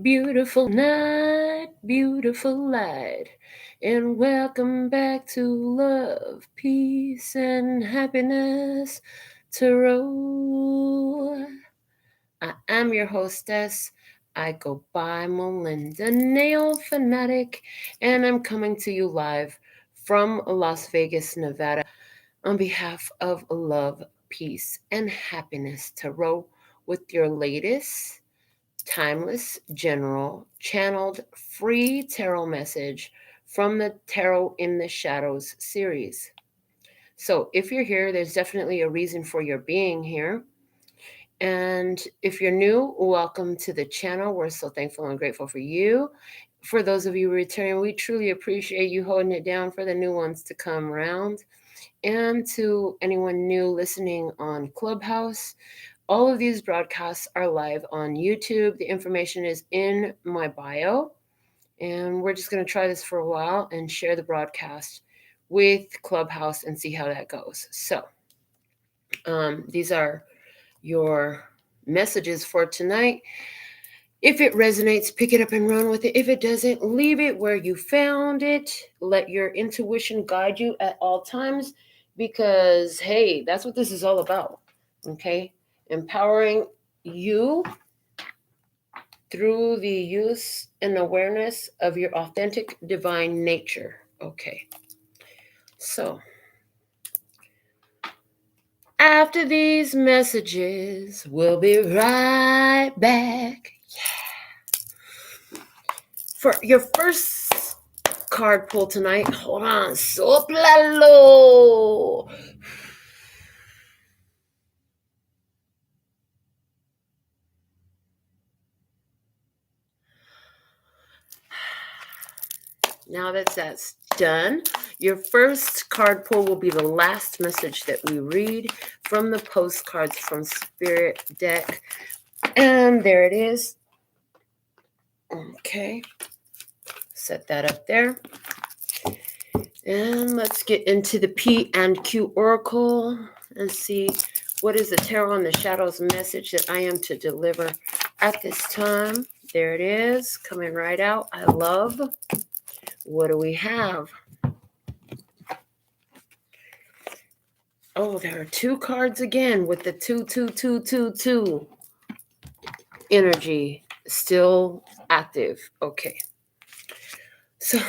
Beautiful night, beautiful light, and welcome back to Love, Peace, and Happiness Tarot. I am your hostess. I go by Melinda NailFanatic, and I'm coming to you live from Las Vegas, Nevada, on behalf of Love, Peace, and Happiness Tarot with your latest timeless, general, channeled, free tarot message from the Tarot in the Shadows series. So, if you're here, there's definitely a reason for your being here. And if you're new, welcome to the channel. We're so thankful and grateful for you. For those of you returning, we truly appreciate you holding it down for the new ones to come around. And to anyone new listening on Clubhouse, all of these broadcasts are live on YouTube. The information is in my bio. And we're just going to try this for a while and share the broadcast with Clubhouse and see how that goes. So, these are your messages for tonight. If it resonates, pick it up and run with it. If it doesn't, leave it where you found it. Let your intuition guide you at all times because, hey, that's what this is all about. Okay? Empowering you through the use and awareness of your authentic divine nature. Okay. So, after these messages, we'll be right back. For your first card pull tonight, hold on. Soplalo. Now that that's done, your first card pull will be the last message that we read from the postcards from Spirit deck. And there it is. Okay. Set that up there. And let's get into the P and Q Oracle and see what is the Tarot in the Shadows message that I am to deliver at this time. There it is, coming right out. I love. What do we have? Oh, there are two cards again with the 2 energy still active. Okay. So,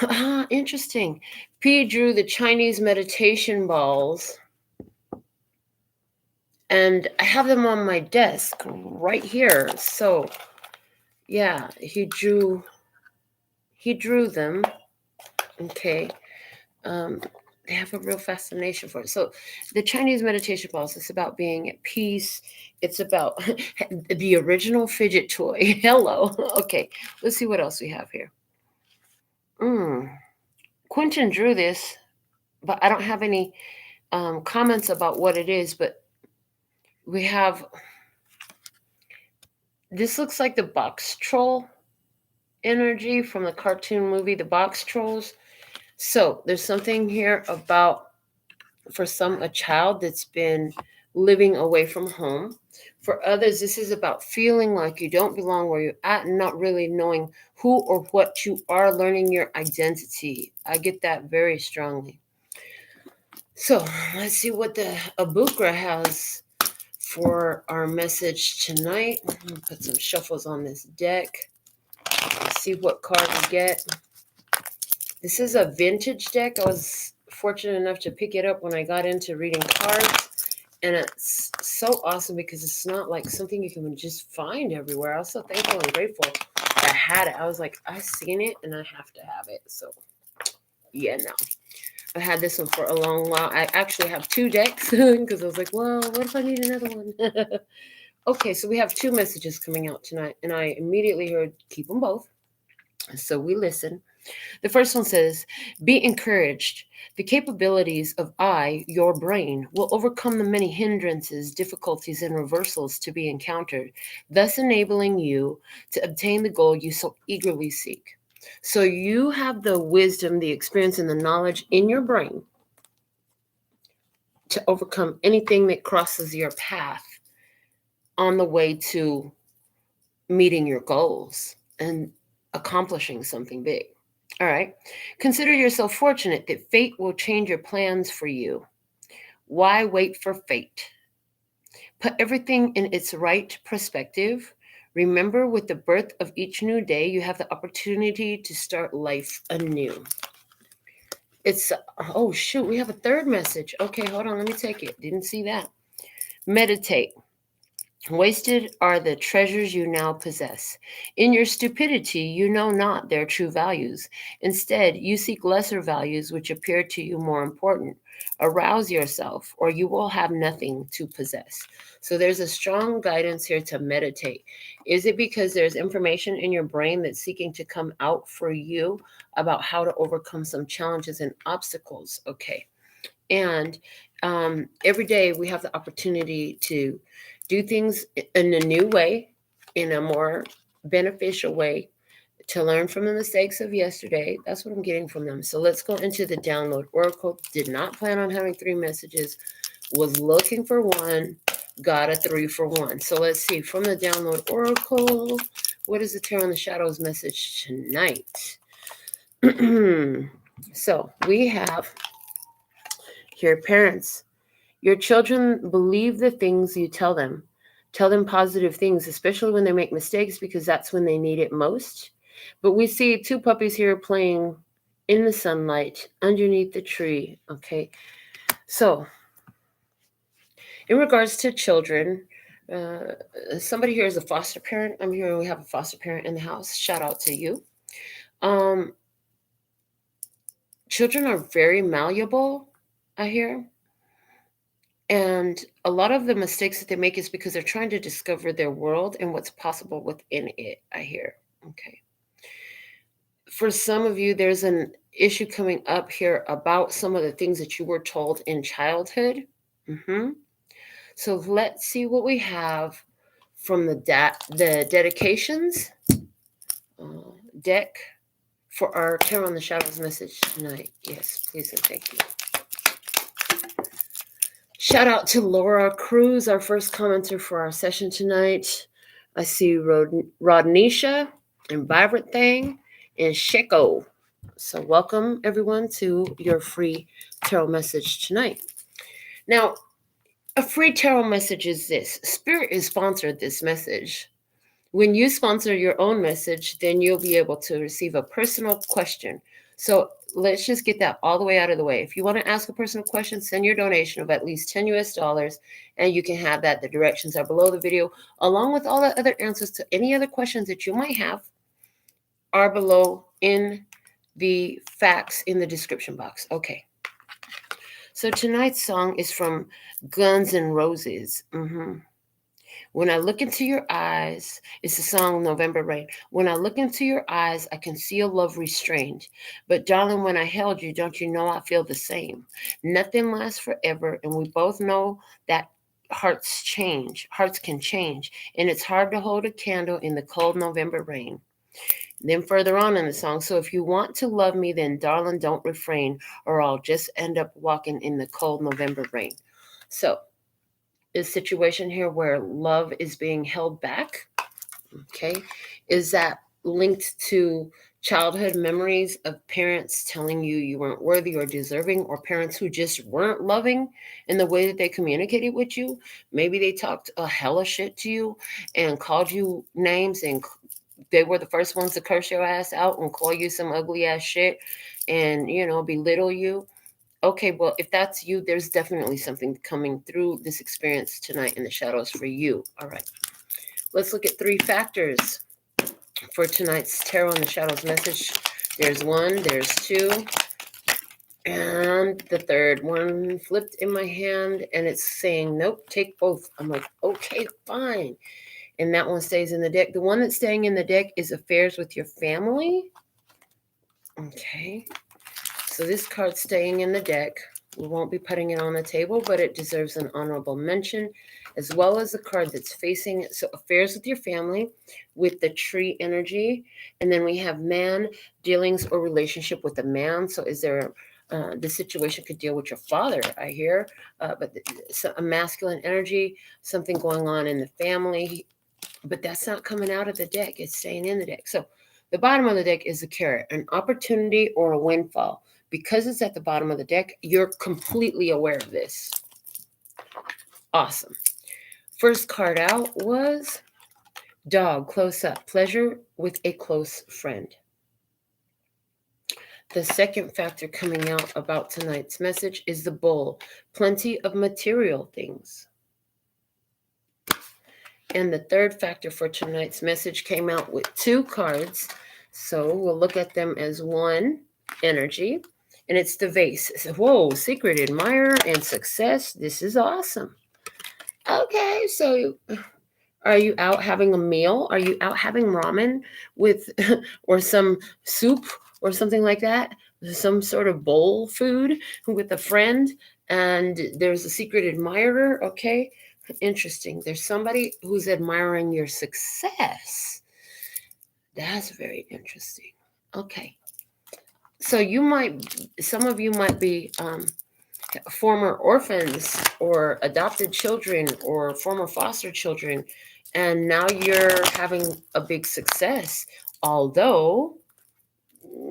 interesting. P drew the Chinese meditation balls, and I have them on my desk right here. So, yeah, he drew them. Okay. They have a real fascination for it. So, the Chinese meditation balls, it's about being at peace. It's about the original fidget toy. Hello. Okay, let's see what else we have here. Quentin drew this, but I don't have any comments about what it is. But we have, this looks like the box troll energy from the cartoon movie, The Box Trolls. So there's something here about, for some, a child that's been living away from home. For others, this is about feeling like you don't belong where you're at and not really knowing who or what you are, learning your identity. I get that very strongly. So let's see what the Abukra has for our message tonight. I'm going to put some shuffles on this deck. Let's see what card we get. This is a vintage deck. I was fortunate enough to pick it up when I got into reading cards. And it's so awesome because it's not like something you can just find everywhere. I was so thankful and grateful that I had it. I was like, I've seen it and I have to have it. So, yeah, no. I had this one for a long while. I actually have two decks because I was like, well, what if I need another one? Okay, so we have two messages coming out tonight. And I immediately heard, keep them both. So we listen. The first one says, be encouraged. The capabilities of I, your brain, will overcome the many hindrances, difficulties, and reversals to be encountered, thus enabling you to obtain the goal you so eagerly seek. So you have the wisdom, the experience, and the knowledge in your brain to overcome anything that crosses your path on the way to meeting your goals. and accomplishing something big. All right. Consider yourself fortunate that fate will change your plans for you. Why wait for fate? Put everything in its right perspective. Remember, with the birth of each new day, you have the opportunity to start life anew. It's, oh shoot, we have a third message. Okay, hold on, let me take it. Didn't see that. Meditate. Wasted are the treasures you now possess. In your stupidity, you know not their true values. Instead, you seek lesser values which appear to you more important. Arouse yourself, or you will have nothing to possess. So there's a strong guidance here to meditate. Is it because there's information in your brain that's seeking to come out for you about how to overcome some challenges and obstacles? Okay. And every day we have the opportunity to do things in a new way, in a more beneficial way, to learn from the mistakes of yesterday. That's what I'm getting from them. So let's go into the download oracle. Did not plan on having 3 messages, was looking for one, got a 3 for 1. So let's see from the download oracle, what is the Tarot in the Shadows message tonight? So we have here, parents. Your children believe the things you tell them. Tell them positive things, especially when they make mistakes, because that's when they need it most. But we see 2 puppies here playing in the sunlight underneath the tree. Okay. So, in regards to children, somebody here is a foster parent. I'm hearing we have a foster parent in the house. Shout out to you. Children are very malleable, I hear. And a lot of the mistakes that they make is because they're trying to discover their world and what's possible within it, I hear. Okay. For some of you, there's an issue coming up here about some of the things that you were told in childhood. So let's see what we have from the dedications deck for our Tarot in the Shadows message tonight. Yes, please and thank you. Shout out to Laura Cruz, our first commenter for our session tonight. I see Rodnisha and Vibrant Thing and Sheko. So welcome everyone to your free tarot message tonight. Now, a free tarot message is this. Spirit is sponsored this message. When you sponsor your own message, then you'll be able to receive a personal question. So let's just get that all the way out of the way. If you want to ask a personal question, send your donation of at least $10 and you can have that. The directions are below the video, along with all the other answers to any other questions that you might have are below in the facts in the description box. Okay. So tonight's song is from Guns N' Roses. When I look into your eyes, it's the song November Rain. When I look into your eyes, I can see a love restrained. But darling, when I held you, don't you know I feel the same? Nothing lasts forever, and we both know that hearts can change, and it's hard to hold a candle in the cold November rain. Then further on in the song, so if you want to love me, then darling, don't refrain, or I'll just end up walking in the cold November rain. So, a situation here where love is being held back. Okay. Is that linked to childhood memories of parents telling you you weren't worthy or deserving, or parents who just weren't loving in the way that they communicated with you? Maybe they talked a hella shit to you and called you names, and they were the first ones to curse your ass out and call you some ugly ass shit and, belittle you. Okay, well, if that's you, there's definitely something coming through this experience tonight in the shadows for you. All right. Let's look at 3 factors for tonight's Tarot in the Shadows message. There's 1, there's 2, and the third one flipped in my hand, and it's saying, nope, take both. I'm like, okay, fine. And that one stays in the deck. The one that's staying in the deck is affairs with your family. Okay. So this card's staying in the deck. We won't be putting it on the table, but it deserves an honorable mention, as well as the card that's facing it. So affairs with your family with the tree energy. And then we have man, dealings or relationship with a man. So is there, the situation could deal with your father, I hear, but a masculine energy, something going on in the family. but that's not coming out of the deck. It's staying in the deck. So the bottom of the deck is a carrot, an opportunity or a windfall. Because it's at the bottom of the deck, you're completely aware of this. Awesome. First card out was dog, close up, pleasure with a close friend. The second factor coming out about tonight's message is the bull, plenty of material things. And the third factor for tonight's message came out with 2 cards. So we'll look at them as one energy. And it's the vase. Whoa, secret admirer and success. This is awesome. Okay, so are you out having a meal? Are you out having ramen with, or some soup or something like that? Some sort of bowl food with a friend, and there's a secret admirer. Okay, interesting. There's somebody who's admiring your success. That's very interesting. Okay. So some of you might be former orphans or adopted children or former foster children, and now you're having a big success, although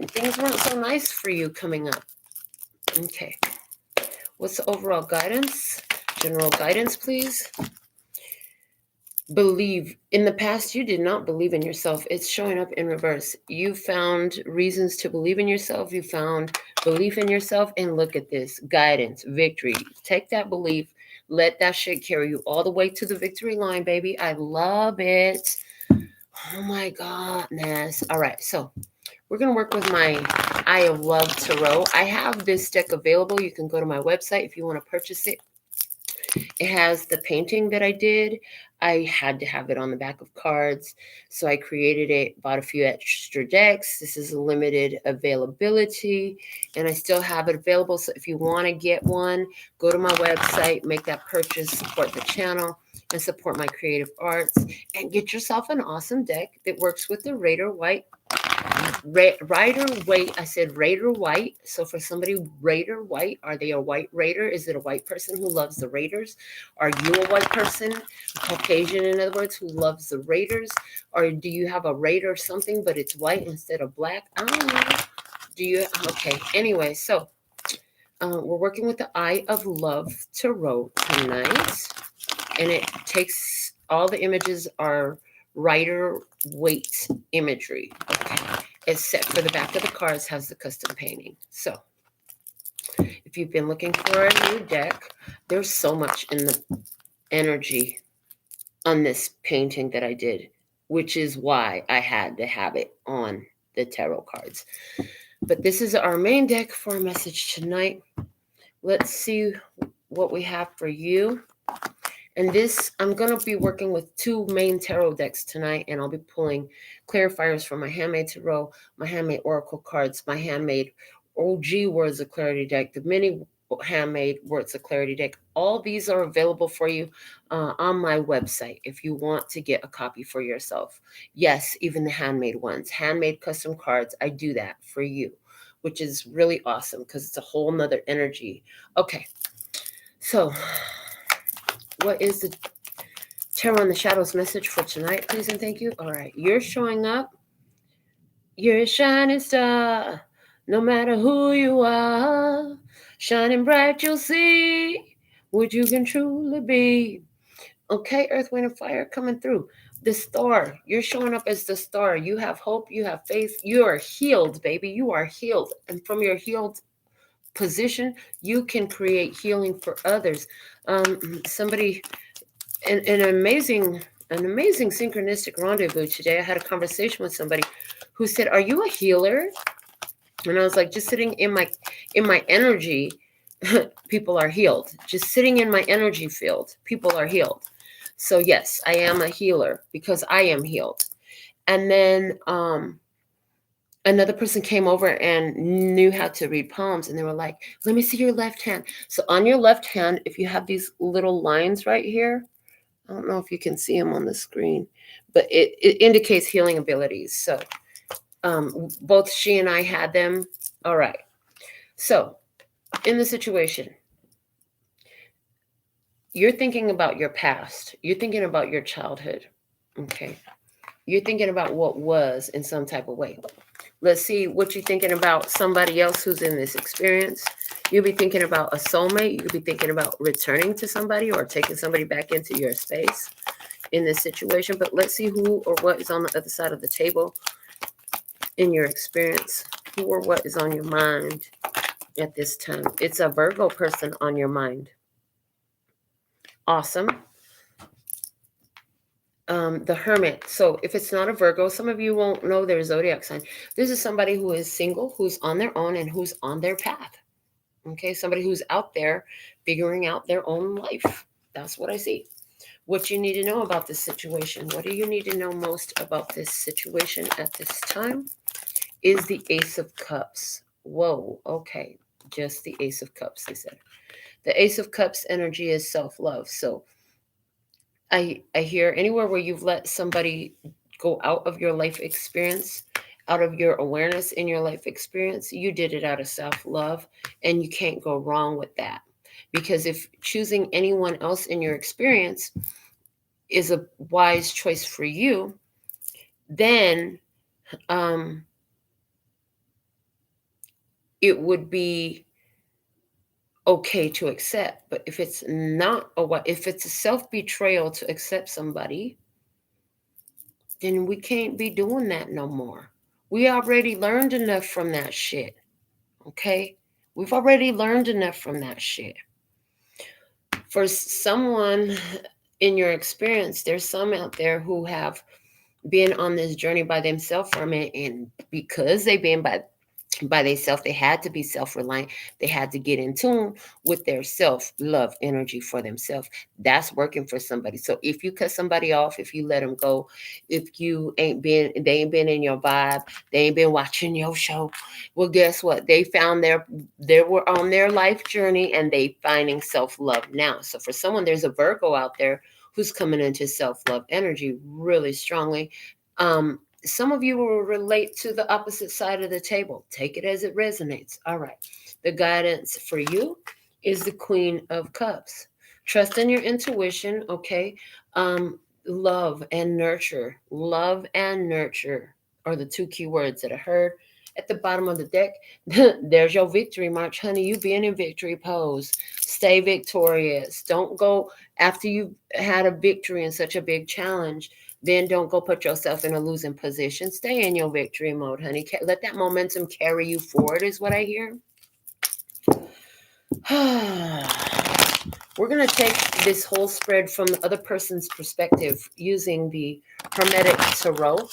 things weren't so nice for you coming up. Okay. What's the overall guidance? General guidance, please. Believe. In the past, you did not believe in yourself. It's showing up in reverse. You found reasons to believe in yourself. You found belief in yourself. And look at this. Guidance, victory. Take that belief. Let that shit carry you all the way to the victory line, baby. I love it. Oh my godness. All right. So we're going to work with my Eye of Love Tarot. I have this deck available. You can go to my website if you want to purchase it. It has the painting that I did. I had to have it on the back of cards, so I created it, bought a few extra decks. This is a limited availability, and I still have it available. So if you want to get one, go to my website, make that purchase, support the channel, and support my creative arts, and get yourself an awesome deck that works with the Rider Waite. I said Raider White. So for somebody, Raider White, are they a white Raider? Is it a white person who loves the Raiders? Are you a white person, a Caucasian, in other words, who loves the Raiders? Or do you have a Raider something, but it's white instead of black? I don't know. Do you? Okay. Anyway, so we're working with the Eye of Love Tarot tonight, and it takes all the images are Rider Waite imagery. Okay. Except for the back of the cards has the custom painting. So if you've been looking for a new deck, there's so much in the energy on this painting that I did, which is why I had to have it on the tarot cards. But this is our main deck for a message tonight. Let's see what we have for you. And this, I'm going to be working with 2 main tarot decks tonight, and I'll be pulling clarifiers from my Handmade Tarot, my Handmade Oracle cards, my Handmade OG Words of Clarity deck, the mini Handmade Words of Clarity deck. All these are available for you on my website if you want to get a copy for yourself. Yes, even the handmade ones, handmade custom cards, I do that for you, which is really awesome because it's a whole nother energy. Okay, so what is the Tarot in the Shadows message for tonight, please and thank you? All right. You're showing up. You're a shining star. No matter who you are, shining bright, you'll see what you can truly be. Okay, Earth, Wind, and Fire coming through. The star. You're showing up as the star. You have hope. You have faith. You are healed, baby. You are healed. And from your healed position, you can create healing for others. Somebody... An amazing synchronistic rendezvous today. I had a conversation with somebody who said, "Are you a healer?" And I was like, just sitting in my energy, people are healed. Just sitting in my energy field, people are healed. So yes, I am a healer because I am healed. And then another person came over and knew how to read palms, and they were like, "Let me see your left hand." So on your left hand, if you have these little lines right here, I don't know if you can see them on the screen, but it indicates healing abilities. So both she and I had them. All right. So in the situation, you're thinking about your past. You're thinking about your childhood. Okay. You're thinking about what was in some type of way. Let's see what you're thinking about somebody else who's in this experience. You'll be thinking about a soulmate. You'll be thinking about returning to somebody or taking somebody back into your space in this situation. But let's see who or what is on the other side of the table in your experience. Who or what is on your mind at this time? It's a Virgo person on your mind. Awesome. The Hermit. So if it's not a Virgo, some of you won't know their zodiac sign. This is somebody who is single, who's on their own, and who's on their path. Okay, somebody who's out there figuring out their own life. That's what I see. What you need to know about this situation. What do you need to know most about this situation at this time? Is the Ace of Cups. Whoa, okay. Just the Ace of Cups, they said. The Ace of Cups energy is self-love. So I hear anywhere where you've let somebody go out of your life experience, out of your awareness in your life experience, you did it out of self-love, and you can't go wrong with that. Because if choosing anyone else in your experience is a wise choice for you, then it would be okay to accept. But if it's not if it's a self-betrayal to accept somebody, then we can't be doing that no more. We already learned enough from that shit. Okay? We've already learned enough from that shit. For someone in your experience, there's some out there who have been on this journey by themselves for a minute, and because they've been by themselves, they had to be self-reliant. They had to get in tune with their self-love energy for themselves. That's working for somebody. So if you cut somebody off, if you let them go, if they ain't been in your vibe, they ain't been watching your show, well, guess what? They found they were on their life journey, and they finding self-love now. So for someone, there's a Virgo out there who's coming into self-love energy really strongly. Some of you will relate to the opposite side of the table. Take it as it resonates. All right. The guidance for you is the Queen of Cups. Trust in your intuition, okay? Love and nurture. Love and nurture are the two key words that I heard at the bottom of the deck. There's your victory march, honey. You being in victory pose. Stay victorious. Don't go after you've had a victory in such a big challenge. Then don't go put yourself in a losing position. Stay in your victory mode, honey. Let that momentum carry you forward, is what I hear. We're going to take this whole spread from the other person's perspective using the Hermetic Tarot.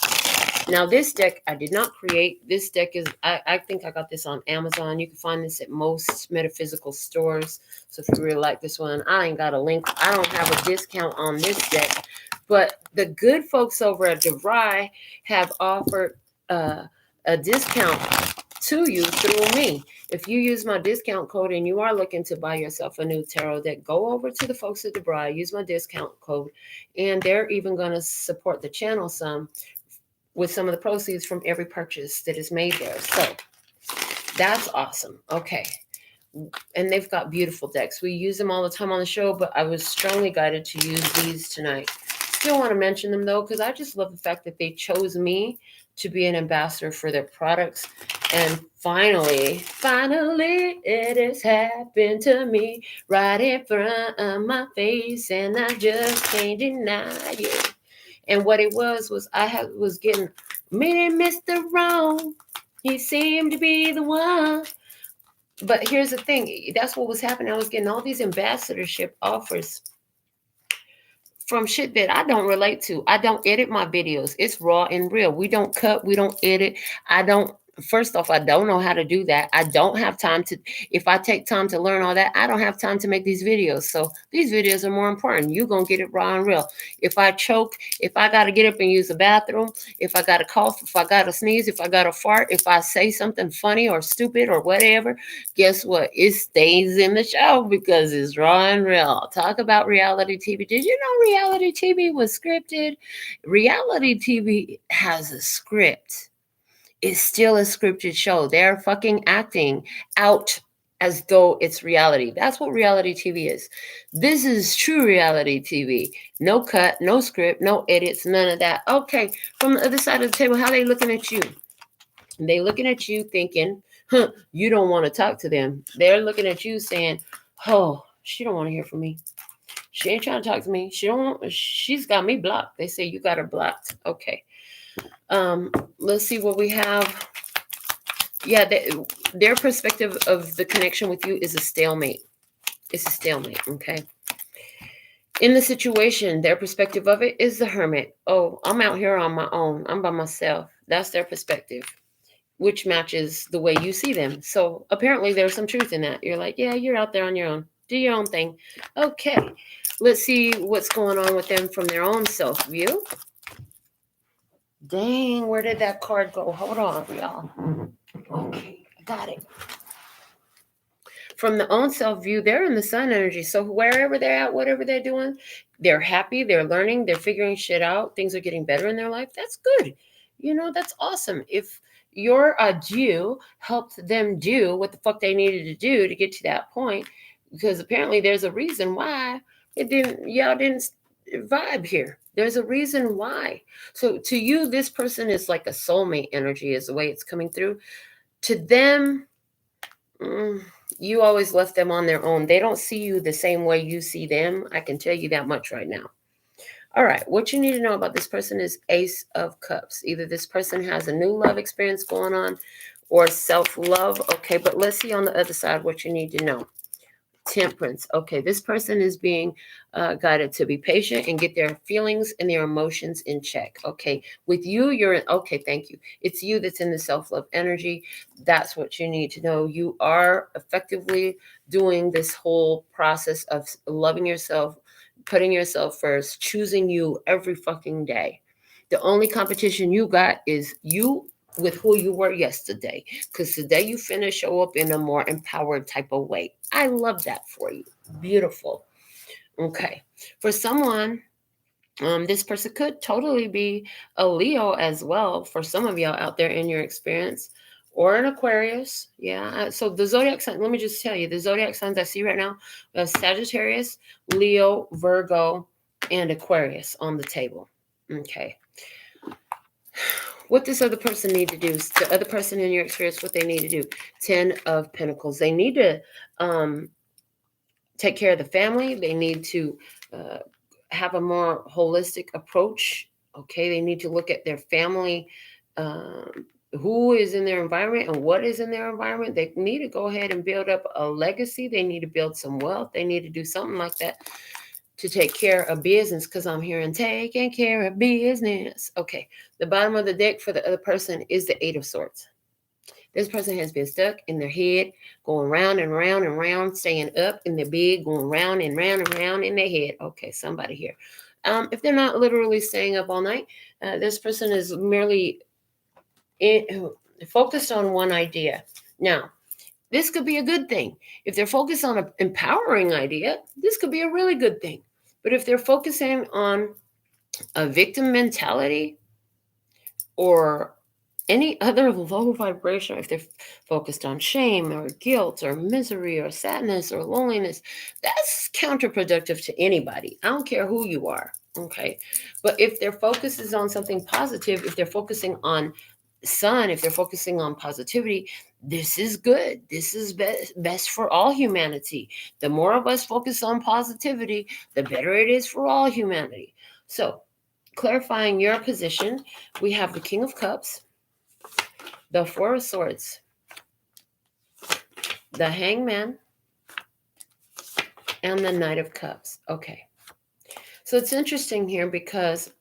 Now, this deck I did not create. This deck is, I think I got this on Amazon. You can find this at most metaphysical stores. So if you really like this one, I ain't got a link. I don't have a discount on this deck. But the good folks over at DeVry have offered a discount to you through me. If you use my discount code and you are looking to buy yourself a new tarot deck, go over to the folks at DeVry, use my discount code, and they're even going to support the channel some with some of the proceeds from every purchase that is made there. So that's awesome. Okay. And they've got beautiful decks. We use them all the time on the show, but I was strongly guided to use these tonight. Still want to mention them though, because I just love the fact that they chose me to be an ambassador for their products. And finally, it has happened to me right in front of my face, and I just can't deny it. And what it was was getting me and Mr. Wrong. He seemed to be the one. But here's the thing. That's what was happening. I was getting all these ambassadorship offers from shit that I don't relate to. I don't edit my videos. It's raw and real. We don't cut. We don't edit. First off, I don't know how to do that. I don't have time to, if I take time to learn all that, I don't have time to make these videos. So these videos are more important. You're going to get it raw and real. If I choke, if I got to get up and use the bathroom, if I got to cough, if I got to sneeze, if I got to fart, if I say something funny or stupid or whatever, guess what? It stays in the show because it's raw and real. Talk about reality TV. Did you know reality TV was scripted? Reality TV has a script. It's still a scripted show. They're fucking acting out as though it's reality. That's what reality TV is. This is true reality TV. No cut, no script, no edits, none of that. Okay, from the other side of the table, how they looking at you? They looking at you thinking, you don't want to talk to them. They're looking at you saying, oh, she don't want to hear from me. She ain't trying to talk to me. She's got me blocked. They say you got her blocked. Okay. Let's see what we have. Yeah, their perspective of the connection with you is a stalemate. It's a stalemate, okay? In the situation, their perspective of it is the hermit. Oh, I'm out here on my own. I'm by myself. That's their perspective, which matches the way you see them. So apparently there's some truth in that. You're like, yeah, you're out there on your own. Do your own thing. Okay, let's see what's going on with them from their own self view. Dang, where did that card go? Hold on, y'all. Okay, I got it. From the own self view, they're in the sun energy. So wherever they're at, whatever they're doing, they're happy, they're learning, they're figuring shit out. Things are getting better in their life. That's good. You know, that's awesome. If your due helped them do what the fuck they needed to do to get to that point, because apparently there's a reason why y'all didn't vibe here. There's a reason why. So to you, this person is like a soulmate energy is the way it's coming through. To them, you always left them on their own. They don't see you the same way you see them. I can tell you that much right now. All right, what you need to know about this person is Ace of Cups. Either this person has a new love experience going on or self-love. Okay, but let's see on the other side what you need to know. Temperance. Okay, this person is being guided to be patient and get their feelings and their emotions in check. Okay, with you, you're in. Okay, thank you. It's you that's in the self-love energy. That's what you need to know. You are effectively doing this whole process of loving yourself, putting yourself first, choosing you every fucking day. The only competition you got is you with who you were yesterday, because today you finna show up in a more empowered type of way. I love that for you. Beautiful. Okay. For someone, this person could totally be a Leo as well, for some of y'all out there in your experience, or an Aquarius. Yeah. So the zodiac sign, let me just tell you, the zodiac signs I see right now, Sagittarius, Leo, Virgo, and Aquarius on the table. Okay. What this other person need to do, the other person in your experience, what they need to do. 10 of Pentacles. They need to take care of the family. They need to have a more holistic approach. Okay, they need to look at their family, who is in their environment and what is in their environment. They need to go ahead and build up a legacy. They need to build some wealth. They need to do something like that to take care of business, because I'm hearing taking care of business. Okay, the bottom of the deck for the other person is the Eight of Swords. This person has been stuck in their head, going round and round and round, staying up in their bed, going round and round and round in their head. Okay, somebody here. If they're not literally staying up all night, this person is merely focused on one idea. Now, this could be a good thing. If they're focused on an empowering idea, this could be a really good thing. But if they're focusing on a victim mentality or any other low vibration, if they're focused on shame or guilt or misery or sadness or loneliness, that's counterproductive to anybody. I don't care who you are. Okay. But if their focus is on something positive, if they're focusing on sun, if they're focusing on positivity, this is good. This is best for all humanity. The more of us focus on positivity, the better it is for all humanity. So, clarifying your position, we have the King of Cups, the Four of Swords, the Hangman, and the Knight of Cups. Okay. So it's interesting here because,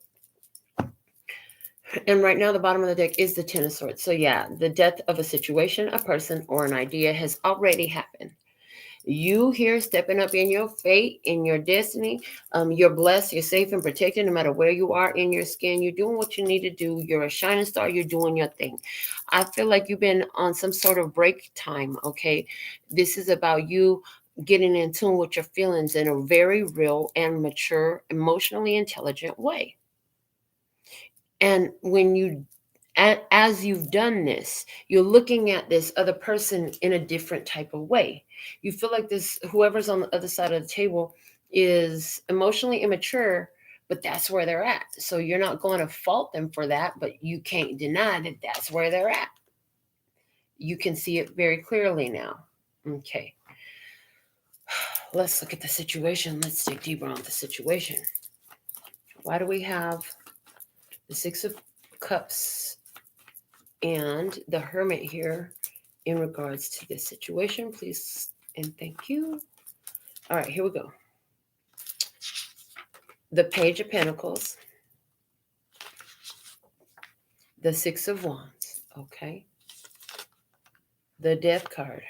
and right now the bottom of the deck is the Ten of Swords. So yeah, the death of a situation, a person, or an idea has already happened. You here stepping up in your fate, in your destiny. You're blessed, you're safe and protected no matter where you are in your skin. You're doing what you need to do. You're a shining star. You're doing your thing. I feel like you've been on some sort of break time, okay? This is about you getting in tune with your feelings in a very real and mature, emotionally intelligent way. And when you And as you've done this, you're looking at this other person in a different type of way. You feel like this, whoever's on the other side of the table is emotionally immature, but that's where they're at. So you're not going to fault them for that, but you can't deny that that's where they're at. You can see it very clearly now. Okay. Let's look at the situation. Let's dig deeper on the situation. Why do we have the Six of Cups and the Hermit here in regards to this situation? Please and thank you. All right, here we go. The Page of Pentacles, the Six of Wands, okay, the Death card,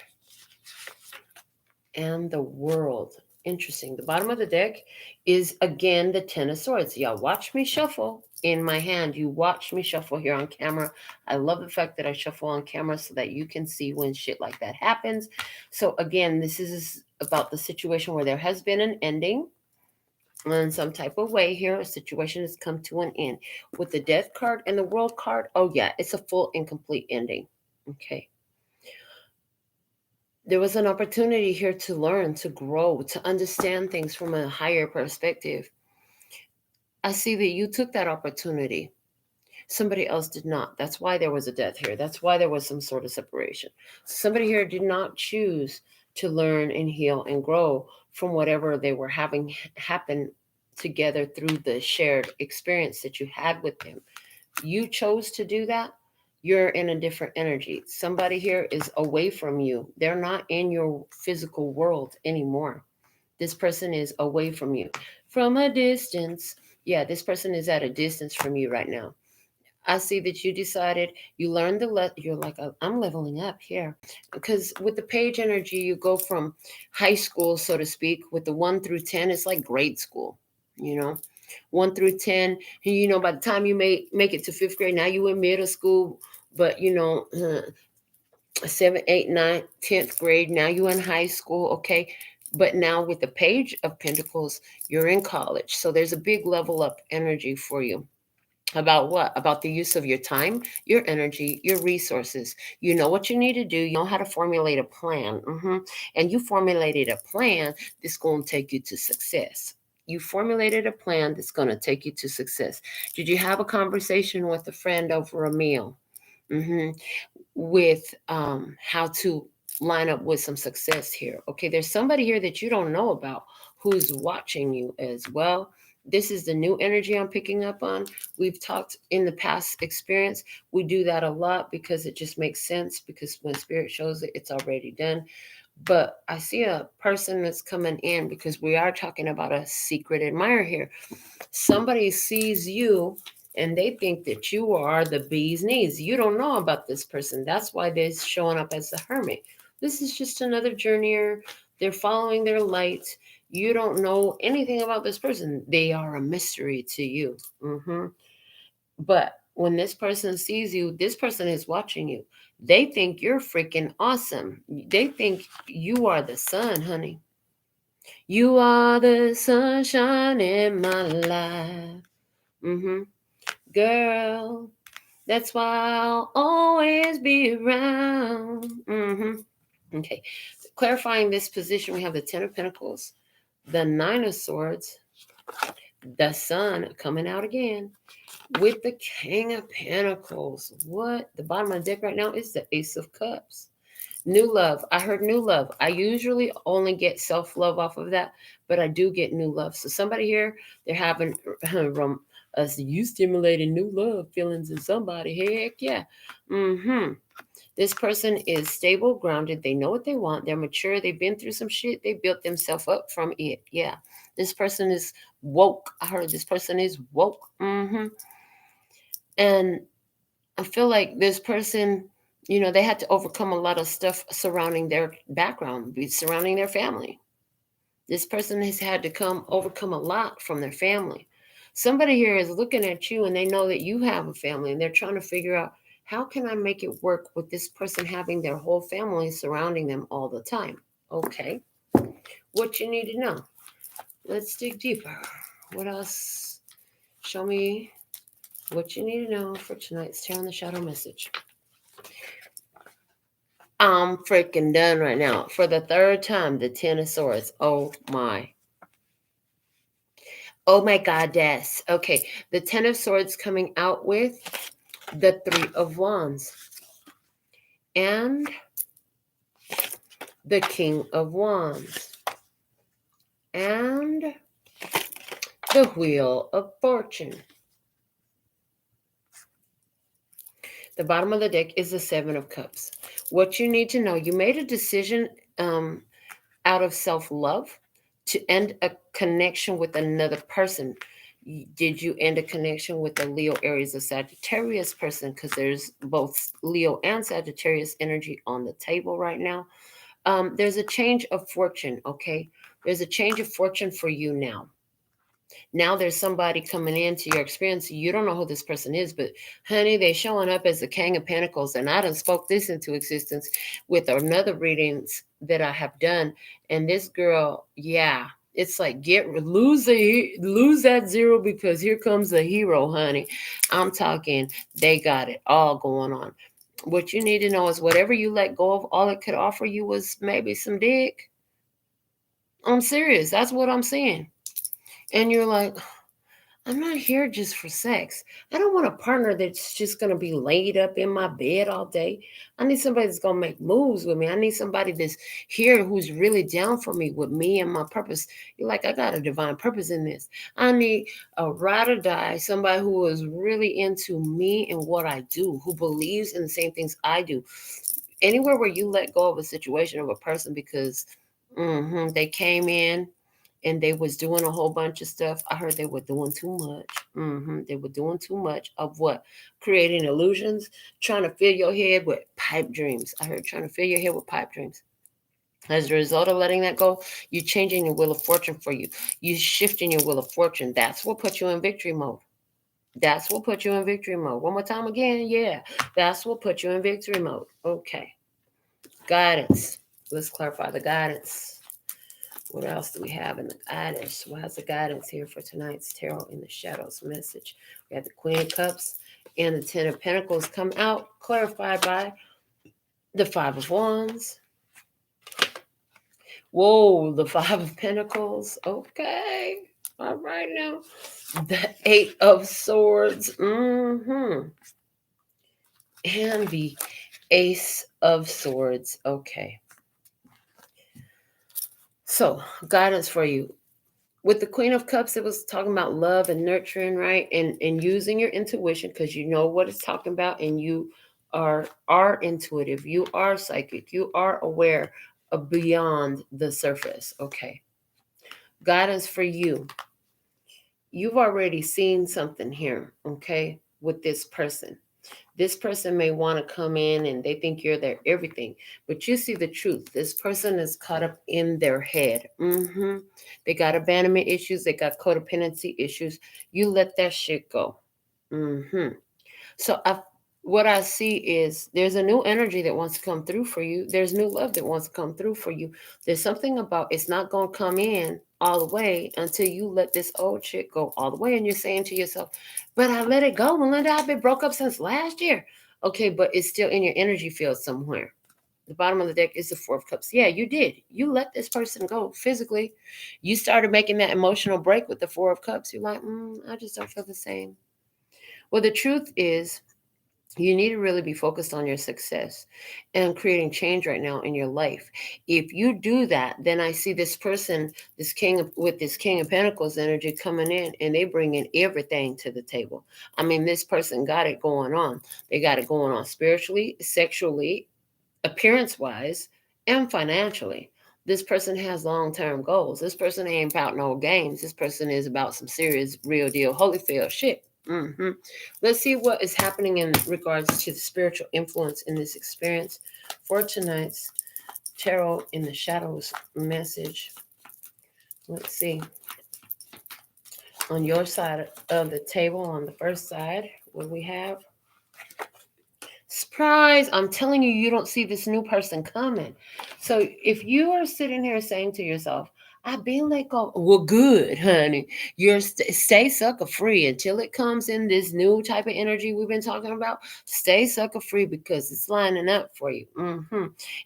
and the World. Interesting. The bottom of the deck is, again, the Ten of Swords. Y'all watch me shuffle in my hand. You watch me shuffle here on camera. I love the fact that I shuffle on camera so that you can see when shit like that happens. So again, this is about the situation where there has been an ending in some type of way here. A situation has come to an end. With the Death card and the World card, oh yeah, it's a full and complete ending. Okay. There was an opportunity here to learn, to grow, to understand things from a higher perspective. I see that you took that opportunity. Somebody else did not. That's why there was a death here. That's why there was some sort of separation. Somebody here did not choose to learn and heal and grow from whatever they were having happen together through the shared experience that you had with them. You chose to do that. You're in a different energy. Somebody here is away from you. They're not in your physical world anymore. This person is away from you from a distance. Yeah, this person is at a distance from you right now. I see that you decided, you learned you're like, I'm leveling up here. Because with the Page energy, you go from high school, so to speak, with the 1 through 10, it's like grade school, 1 through 10. And, by the time you make it to 5th grade, now you in middle school, but, 7th, 8th, 9th, 10th grade, now you in high school, okay? But now with the Page of Pentacles, you're in college. So there's a big level up energy for you. About what? About the use of your time, your energy, your resources. You know what you need to do. You know how to formulate a plan. And you formulated a plan that's going to take you to success. You formulated a plan that's going to take you to success. Did you have a conversation with a friend over a meal? With how to line up with some success here. Okay, there's somebody here that you don't know about who's watching you as well. This is the new energy I'm picking up on. We've talked in the past experience. We do that a lot because it just makes sense, because when Spirit shows it, it's already done. But I see a person that's coming in because we are talking about a secret admirer here. Somebody sees you and they think that you are the bee's knees. You don't know about this person. That's why they're showing up as the Hermit. This is just another journeyer. They're following their light. You don't know anything about this person. They are a mystery to you. But when this person sees you, this person is watching you. They think you're freaking awesome. They think you are the sun, honey. You are the sunshine in my life. Girl, that's why I'll always be around. Okay. Clarifying this position, we have the 10 of Pentacles, the 9 of Swords, the Sun coming out again, with the King of Pentacles. What? The bottom of the deck right now is the Ace of Cups. New love. I heard new love. I usually only get self-love off of that, but I do get new love. So somebody here, they're having you stimulating new love feelings in somebody. Heck yeah. This person is stable, grounded. They know what they want. They're mature. They've been through some shit. They built themselves up from it. Yeah. This person is woke. I heard this person is woke. And I feel like this person, they had to overcome a lot of stuff surrounding their background, surrounding their family. This person has had to overcome a lot from their family. Somebody here is looking at you and they know that you have a family and they're trying to figure out, how can I make it work with this person having their whole family surrounding them all the time? Okay. What you need to know. Let's dig deeper. What else? Show me What you need to know for tonight's Tarot in the Shadow message. I'm freaking done right now. For the third time, the Ten of Swords. Oh my. Oh my goddess. Okay. The Ten of Swords coming out with the Three of Wands. And the King of Wands. And the Wheel of Fortune. The bottom of the deck is the Seven of Cups. What you need to know, you made a decision out of self-love to end a connection with another person. Did you end a connection with a Leo, Aries, or Sagittarius person? Because there's both Leo and Sagittarius energy on the table right now. There's a change of fortune, okay? There's a change of fortune for you now. Now there's somebody coming into your experience. You don't know who this person is, but honey, they're showing up as the King of Pentacles. And I done spoke this into existence with another readings that I have done. And this girl, yeah, it's like lose that zero because here comes the hero, honey. I'm talking, they got it all going on. What you need to know is whatever you let go of, all it could offer you was maybe some dick. I'm serious. That's what I'm saying. And you're like, I'm not here just for sex. I don't want a partner that's just going to be laid up in my bed all day. I need somebody that's going to make moves with me. I need somebody that's here who's really down for me with me and my purpose. You're like, I got a divine purpose in this. I need a ride or die, somebody who is really into me and what I do, who believes in the same things I do. Anywhere where you let go of a situation of a person because they came in and they was doing a whole bunch of stuff. I heard they were doing too much. They were doing too much of what? Creating illusions, trying to fill your head with pipe dreams. I heard trying to fill your head with pipe dreams. As a result of letting that go, you're changing your wheel of fortune for you. You're shifting your wheel of fortune. That's what puts you in victory mode. That's what put you in victory mode. One more time again. Yeah, that's what put you in victory mode. Okay. Guidance. Let's clarify the guidance. What else do we have in the guidance? What's the guidance here for tonight's Tarot in the Shadows message? We have the Queen of Cups and the Ten of Pentacles come out, clarified by the Five of Wands. Whoa, the Five of Pentacles. Okay. All right now. The Eight of Swords. And the Ace of Swords. Okay. So, guidance for you. With the Queen of Cups, it was talking about love and nurturing, right? And using your intuition because you know what it's talking about and you are intuitive. You are psychic. You are aware of beyond the surface. Okay. Guidance for you. You've already seen something here, okay, with this person. This person may want to come in and they think you're their everything, but you see the truth. This person is caught up in their head. They got abandonment issues. They got codependency issues. You let that shit go. So what I see is there's a new energy that wants to come through for you. There's new love that wants to come through for you. There's something about it's not going to come in all the way until you let this old shit go all the way. And you're saying to yourself, but I let it go, Melinda. I've been broke up since last year. Okay, but it's still in your energy field somewhere. The bottom of the deck is the Four of Cups. Yeah, you did. You let this person go physically. You started making that emotional break with the Four of Cups. You're like, I just don't feel the same. Well, the truth is, you need to really be focused on your success and creating change right now in your life. If you do that, then I see this person, this king with this King of Pentacles energy coming in and they bring in everything to the table. I mean, this person got it going on. They got it going on spiritually, sexually, appearance-wise, and financially. This person has long-term goals. This person ain't about no games. This person is about some serious, real deal, Holyfield shit. Let's see what is happening in regards to the spiritual influence in this experience for tonight's Tarot in the Shadows message. Let's see. On your side of the table, on the first side, what we have? Surprise! I'm telling you, you don't see this new person coming. So if you are sitting here saying to yourself, I've been let go. Well, good, honey. You're stay sucker free until it comes in this new type of energy we've been talking about. Stay sucker free because it's lining up for you.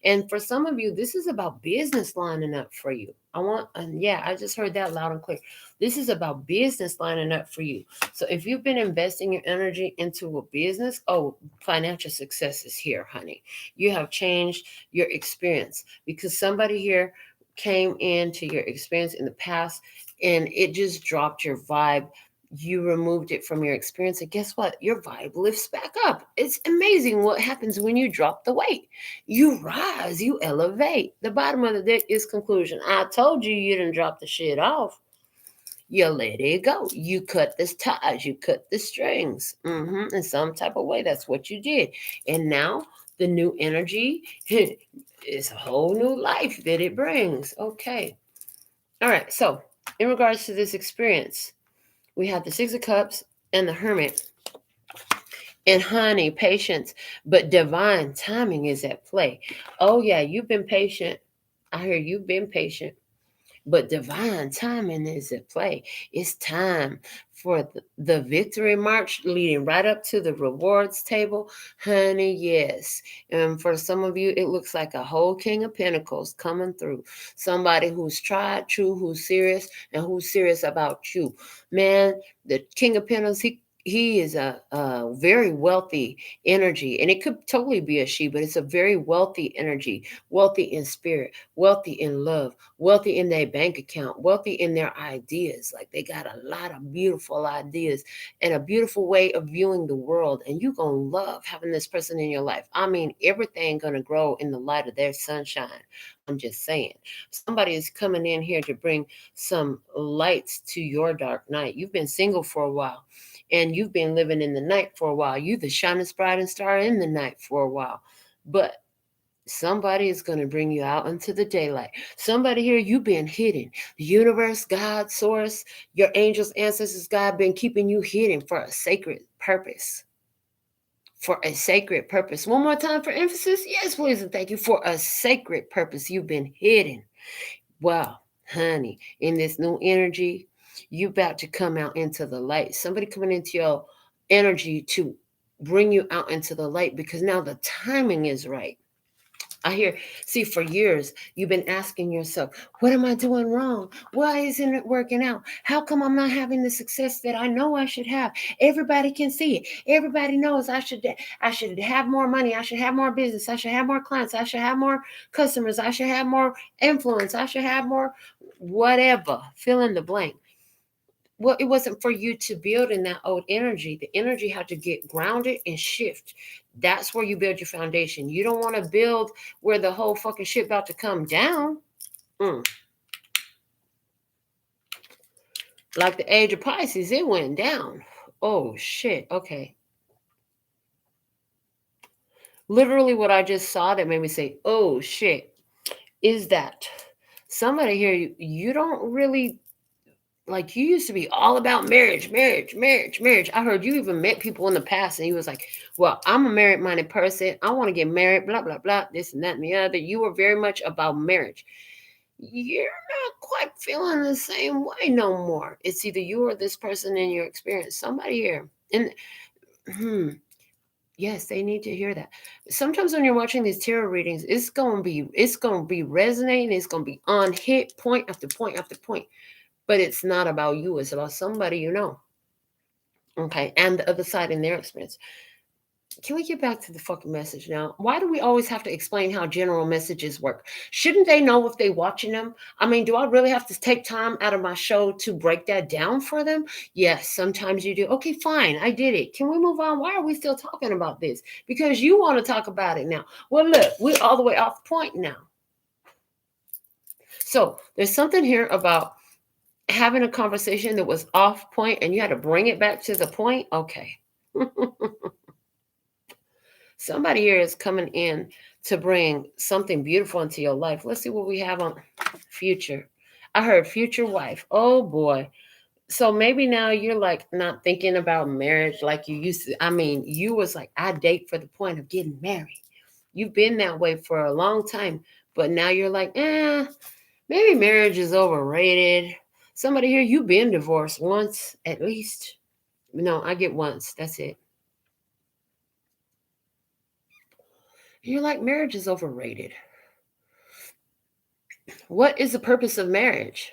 And for some of you, this is about business lining up for you. And yeah, I just heard that loud and clear. This is about business lining up for you. So if you've been investing your energy into a business, oh, financial success is here, honey. You have changed your experience because somebody here came into your experience in the past and it just dropped your vibe. You removed it from your experience, and guess what? Your vibe lifts back up. It's amazing what happens when you drop the weight. You rise, you elevate. The bottom of the deck is conclusion. I told you you didn't drop the shit off. You let it go. You cut the ties, you cut the strings. In some type of way, that's what you did. And now the new energy is a whole new life that it brings. Okay. All right. So, in regards to this experience, we have the Six of Cups and the Hermit. And honey, patience, but divine timing is at play. Oh, yeah, you've been patient. I hear you've been patient. But divine timing is at play. It's time for the victory march leading right up to the rewards table. Honey, yes. And for some of you, it looks like a whole King of Pentacles coming through. Somebody who's tried, true, who's serious, and who's serious about you. Man, the King of Pentacles, he is a very wealthy energy, and it could totally be a she, but it's a very wealthy energy, wealthy in spirit, wealthy in love, wealthy in their bank account, wealthy in their ideas. Like they got a lot of beautiful ideas and a beautiful way of viewing the world. And you're going to love having this person in your life. I mean, everything going to grow in the light of their sunshine. I'm just saying. Somebody is coming in here to bring some lights to your dark night. You've been single for a while and you've been living in the night for a while. You the shining bright and star in the night for a while. But somebody is going to bring you out into the daylight. Somebody here, you've been hidden. The universe, God, source, your angels, ancestors, God, been keeping you hidden for a sacred purpose. For a sacred purpose. One more time for emphasis. Yes, please, and thank you. For a sacred purpose, you've been hidden. Wow, honey, in this new energy, you about to come out into the light. Somebody coming into your energy to bring you out into the light because now the timing is right. See, for years, you've been asking yourself, what am I doing wrong? Why isn't it working out? How come I'm not having the success that I know I should have? Everybody can see it. Everybody knows I should have more money. I should have more business. I should have more clients. I should have more customers. I should have more influence. I should have more whatever. Fill in the blank. Well, it wasn't for you to build in that old energy. The energy had to get grounded and shift. That's where you build your foundation. You don't want to build where the whole fucking shit about to come down. Like the age of Pisces, it went down. Oh shit. Okay. Literally what I just saw that made me say, oh shit, is that somebody here, you don't really, like, you used to be all about marriage. I heard you even met people in the past and you was like, well, I'm a married-minded person. I want to get married, blah, blah, blah, this and that and the other. You were very much about marriage. You're not quite feeling the same way no more. It's either you or this person in your experience. Somebody here. And yes, they need to hear that. Sometimes when you're watching these tarot readings, it's gonna be resonating, it's gonna be on hit, point after point after point. But it's not about you, it's about somebody you know. Okay, and the other side in their experience. Can we get back to the fucking message now? Why do we always have to explain how general messages work? Shouldn't they know if they're watching them? I mean, do I really have to take time out of my show to break that down for them? Yes, sometimes you do. Okay, fine, I did it. Can we move on? Why are we still talking about this? Because you want to talk about it now. Well, look, we're all the way off point now. So there's something here about having a conversation that was off point and you had to bring it back to the point. Okay. Somebody here is coming in to bring something beautiful into your life. Let's see what we have on future. I heard future wife. Oh boy. So maybe now you're like not thinking about marriage like you used to. I mean, you was like, I date for the point of getting married. You've been that way for a long time, but now you're like, maybe Maybe marriage is overrated. Somebody here, you've been divorced once at least. No, I get once. That's it. You're like, marriage is overrated. What is the purpose of marriage?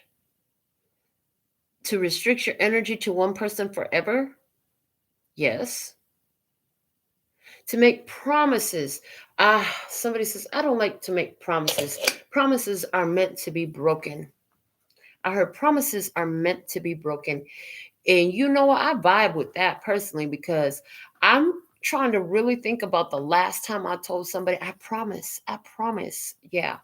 To restrict your energy to one person forever? Yes. To make promises. Somebody says, I don't like to make promises. Promises are meant to be broken. I heard promises are meant to be broken. And you know what? I vibe with that personally because I'm trying to really think about the last time I told somebody, I promise, I promise. Yeah.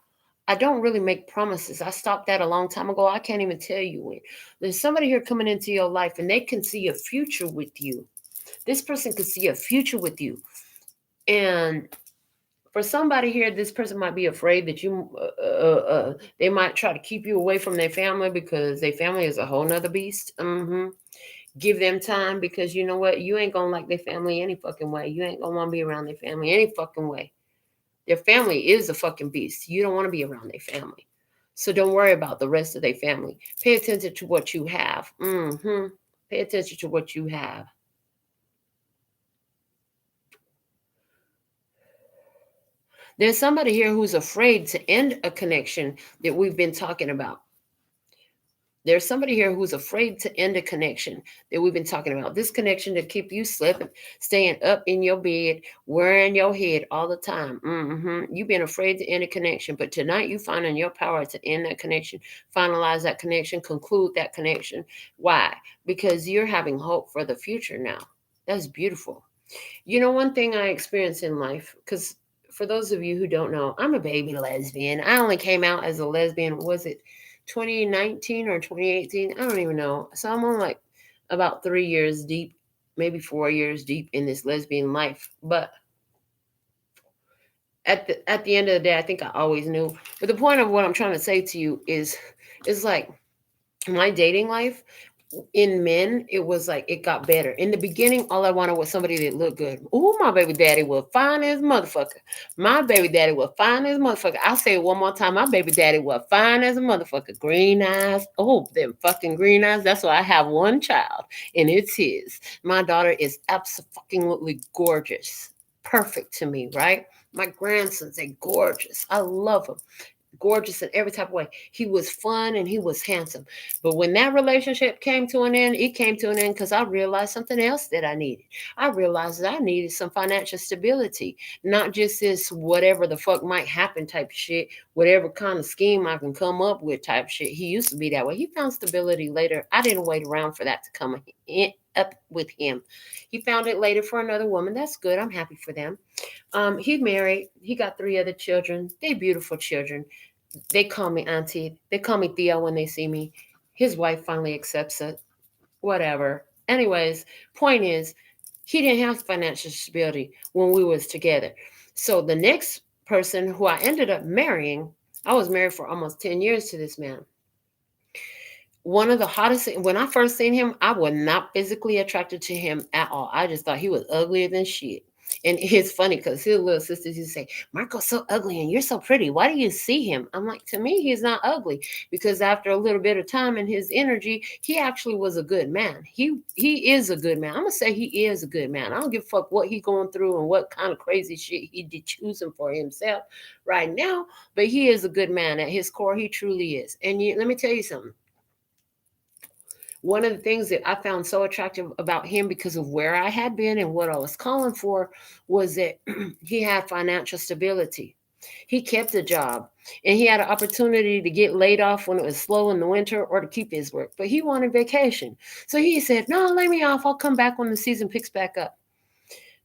I don't really make promises. I stopped that a long time ago. I can't even tell you when. There's somebody here coming into your life and they can see a future with you. This person could see a future with you. And for somebody here, this person might be afraid that they might try to keep you away from their family because their family is a whole nother beast. Give them time because you know what? You ain't gonna like their family any fucking way. You ain't gonna want to be around their family any fucking way. Their family is a fucking beast. You don't want to be around their family. So don't worry about the rest of their family. Pay attention to what you have. Pay attention to what you have. There's somebody here who's afraid to end a connection that we've been talking about. There's somebody here who's afraid to end a connection that we've been talking about. This connection to keep you slipping, staying up in your bed, wearing your head all the time. You've been afraid to end a connection, but tonight you finding your power to end that connection, finalize that connection, conclude that connection. Why? Because you're having hope for the future now. That's beautiful. You know, one thing I experienced in life, because for those of you who don't know, I'm a baby lesbian. I only came out as a lesbian, was it 2019 or 2018? I don't even know. So I'm on like about 3 years deep, maybe 4 years deep in this lesbian life. But at the end of the day, I think I always knew. But the point of what I'm trying to say to you is like my dating life in men, it was like it got better. In the beginning, all I wanted was somebody that looked good. Oh, my baby daddy was fine as motherfucker. My baby daddy was fine as motherfucker. I'll say it one more time. My baby daddy was fine as a motherfucker. Green eyes. Oh, them fucking green eyes. That's why I have one child, and it's his. My daughter is absolutely gorgeous. Perfect to me, right? My grandsons, they gorgeous. I love them gorgeous in every type of way. He was fun and he was handsome. But when that relationship came to an end, it came to an end because I realized something else that I needed. I realized that I needed some financial stability, not just this whatever the fuck might happen type of shit, whatever kind of scheme I can come up with type shit. He used to be that way. He found stability later. I didn't wait around for that to come up with him. He found it later for another woman. That's good. I'm happy for them. He married. He got 3 other children. They beautiful children. They call me auntie. They call me Theo when they see me. His wife finally accepts it. Whatever. Anyways, point is, he didn't have financial stability when we was together. So the next person who I ended up marrying, I was married for almost 10 years to this man. One of the hottest, when I first seen him, I was not physically attracted to him at all. I just thought he was uglier than shit. And it's funny because his little sisters used to say, Marco's so ugly and you're so pretty. Why do you see him? I'm like, to me, he's not ugly because after a little bit of time and his energy, he actually was a good man. He is a good man. I'm gonna say he is a good man. I don't give a fuck what he going through and what kind of crazy shit he did choosing for himself right now. But he is a good man. At his core, he truly is. And let me tell you something. One of the things that I found so attractive about him because of where I had been and what I was calling for was that he had financial stability. He kept a job and he had an opportunity to get laid off when it was slow in the winter or to keep his work, but he wanted vacation. So he said, no, lay me off. I'll come back when the season picks back up.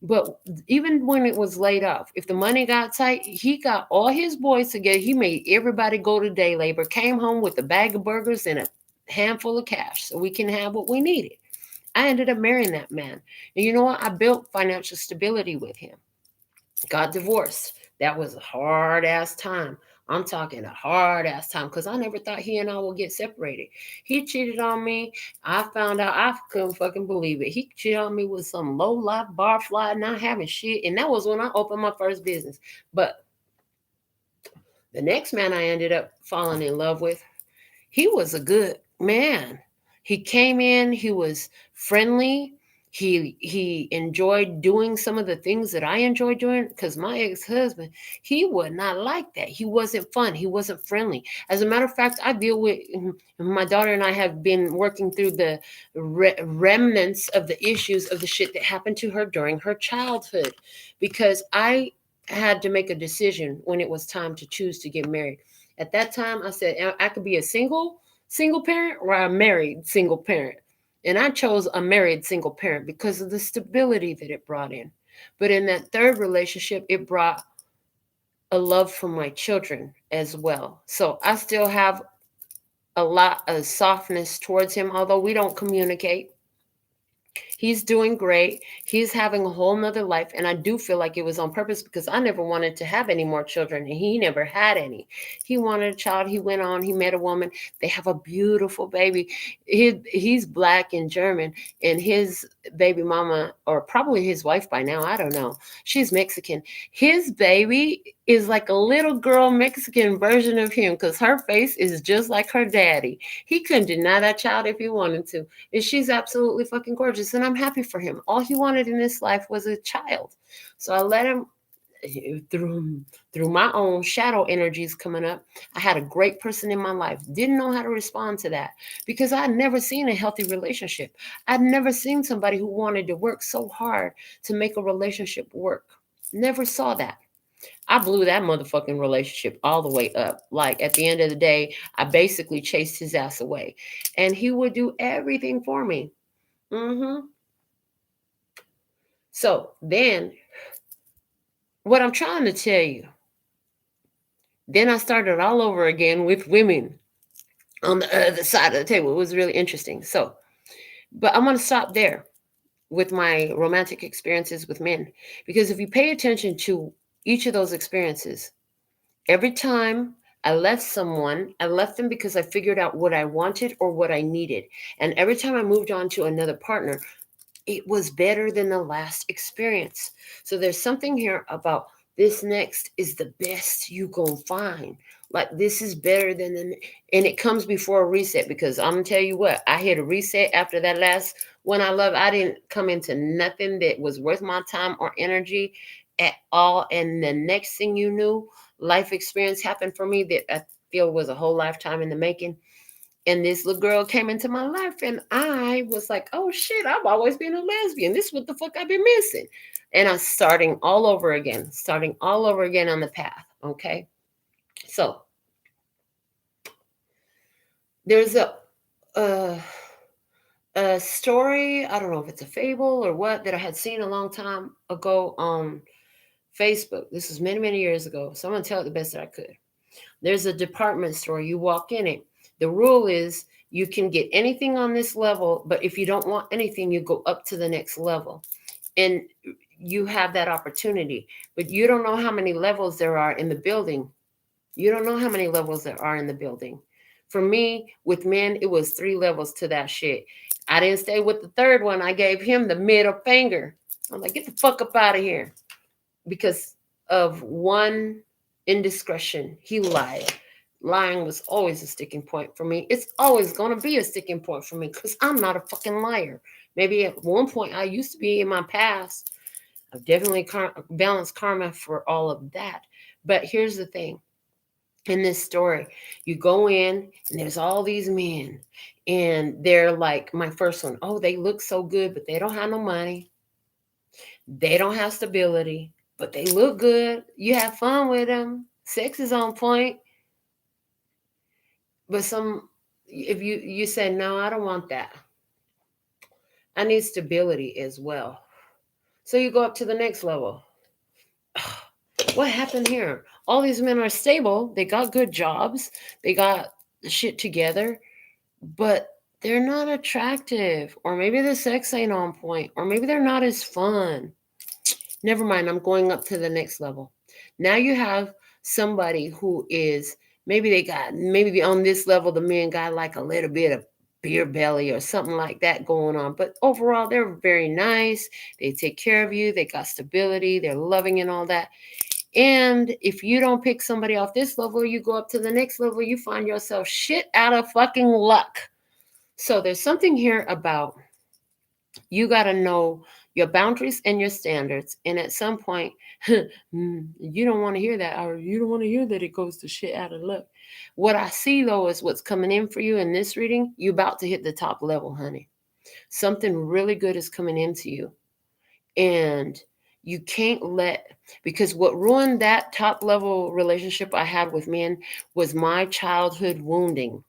But even when it was laid off, if the money got tight, he got all his boys together. He made everybody go to day labor, came home with a bag of burgers and a handful of cash so we can have what we needed. I ended up marrying that man. And you know what? I built financial stability with him. Got divorced. That was a hard ass time. I'm talking a hard ass time because I never thought he and I would get separated. He cheated on me. I found out I couldn't fucking believe it. He cheated on me with some low life barfly, not having shit. And that was when I opened my first business. But The next man I ended up falling in love with, he was a good man. He came in, he was friendly. He enjoyed doing some of the things that I enjoy doing, because my ex-husband, he was not like that. He wasn't fun. He wasn't friendly. As a matter of fact, I deal with, my daughter and I have been working through the remnants of the issues of the shit that happened to her during her childhood, because I had to make a decision when it was time to choose to get married. At that time, I said I could be a single parent or a married single parent. And I chose a married single parent because of the stability that it brought in. But in that third relationship, it brought a love for my children as well. So I still have a lot of softness towards him, although we don't communicate. He's doing great. He's having a whole nother life. And I do feel like it was on purpose, because I never wanted to have any more children, and he never had any. He wanted a child. He went on, he met a woman. They have a beautiful baby. He's black and German, and his baby mama, or probably his wife by now, I don't know, she's Mexican. His baby is like a little girl Mexican version of him, because her face is just like her daddy. He couldn't deny that child if he wanted to. And she's absolutely fucking gorgeous. And I'm happy for him. All he wanted in this life was a child. So I let him, through my own shadow energies coming up. I had a great person in my life. Didn't know how to respond to that, because I'd never seen a healthy relationship. I'd never seen somebody who wanted to work so hard to make a relationship work. Never saw that. I blew that motherfucking relationship all the way up. Like, at the end of the day, I basically chased his ass away. And he would do everything for me. So then, what I'm trying to tell you, then I started all over again with women on the other side of the table. It was really interesting. So, but I'm going to stop there with my romantic experiences with men. Because if you pay attention to each of those experiences, every time I left someone, I left them because I figured out what I wanted or what I needed. And every time I moved on to another partner, it was better than the last experience. So there's something here about this next is the best you gonna find. Like, this is better than the, and it comes before a reset, because I'm gonna tell you what, I hit a reset after that last one I love. I didn't come into nothing that was worth my time or energy at all. And the next thing you knew, life experience happened for me that I feel was a whole lifetime in the making. And this little girl came into my life, and I was like, oh shit, I've always been a lesbian. This is what the fuck I've been missing. And I'm starting all over again on the path. Okay. So there's a, a story, I don't know if it's a fable or what, that I had seen a long time ago on Facebook. This was many, many years ago. So I'm going to tell it the best that I could. There's a department store. You walk in it. The rule is you can get anything on this level, but if you don't want anything, you go up to the next level. And you have that opportunity, but you don't know how many levels there are in the building. You don't know how many levels there are in the building. For me, with men, it was 3 levels to that shit. I didn't stay with the third one. I gave him the middle finger. I'm like, get the fuck up out of here. Because of one indiscretion, he lied. Lying was always a sticking point for me. It's always going to be a sticking point for me, because I'm not a fucking liar. Maybe at one point I used to be in my past. I've definitely balanced karma for all of that. But here's the thing. In this story, you go in and there's all these men, and they're like, my first one, oh, they look so good, but they don't have no money. They don't have stability, but they look good. You have fun with them. Sex is on point. But if you say, no, I don't want that. I need stability as well. So you go up to the next level. What happened here? All these men are stable. They got good jobs. They got the shit together, but they're not attractive. Or maybe the sex ain't on point. Or maybe they're not as fun. Never mind. I'm going up to the next level. Now you have somebody who is, maybe on this level, the men got like a little bit of beer belly or something like that going on. But overall, they're very nice. They take care of you. They got stability. They're loving and all that. And if you don't pick somebody off this level, you go up to the next level, you find yourself shit out of fucking luck. So there's something here about you got to know your boundaries and your standards. And at some point, you don't want to hear that, or you don't want to hear that it goes to shit out of luck. What I see though is what's coming in for you in this reading. You about to hit the top level, honey. Something really good is coming into you. And you can't let, because what ruined that top level relationship I had with men was my childhood wounding.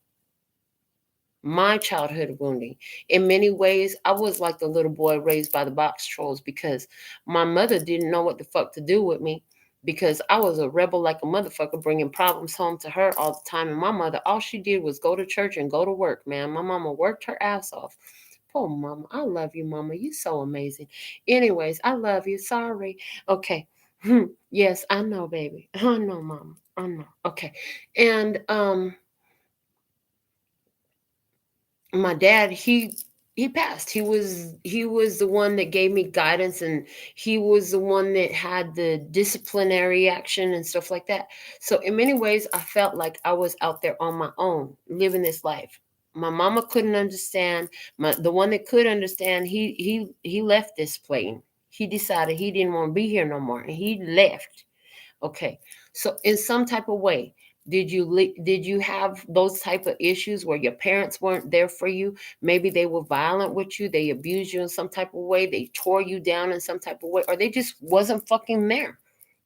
My childhood wounding. In many ways, I was like the little boy raised by the box trolls because my mother didn't know what the fuck to do with me because I was a rebel like a motherfucker, bringing problems home to her all the time. And my mother, all she did was go to church and go to work, man. My mama worked her ass off. Poor mama. I love you, mama. You so amazing. Anyways, I love you. Sorry. Okay. Yes, I know, baby. I know, mama. I know. Okay. And my dad, he passed. He was the one that gave me guidance, and he was the one that had the disciplinary action and stuff like that. So in many ways I felt like I was out there on my own living this life. My mama couldn't understand. The one that could understand, he left this plane. He decided he didn't want to be here no more, and he left. Okay. So in some type of way, did you have those type of issues where your parents weren't there for you? Maybe they were violent with you, they abused you in some type of way, they tore you down in some type of way, or they just wasn't fucking there.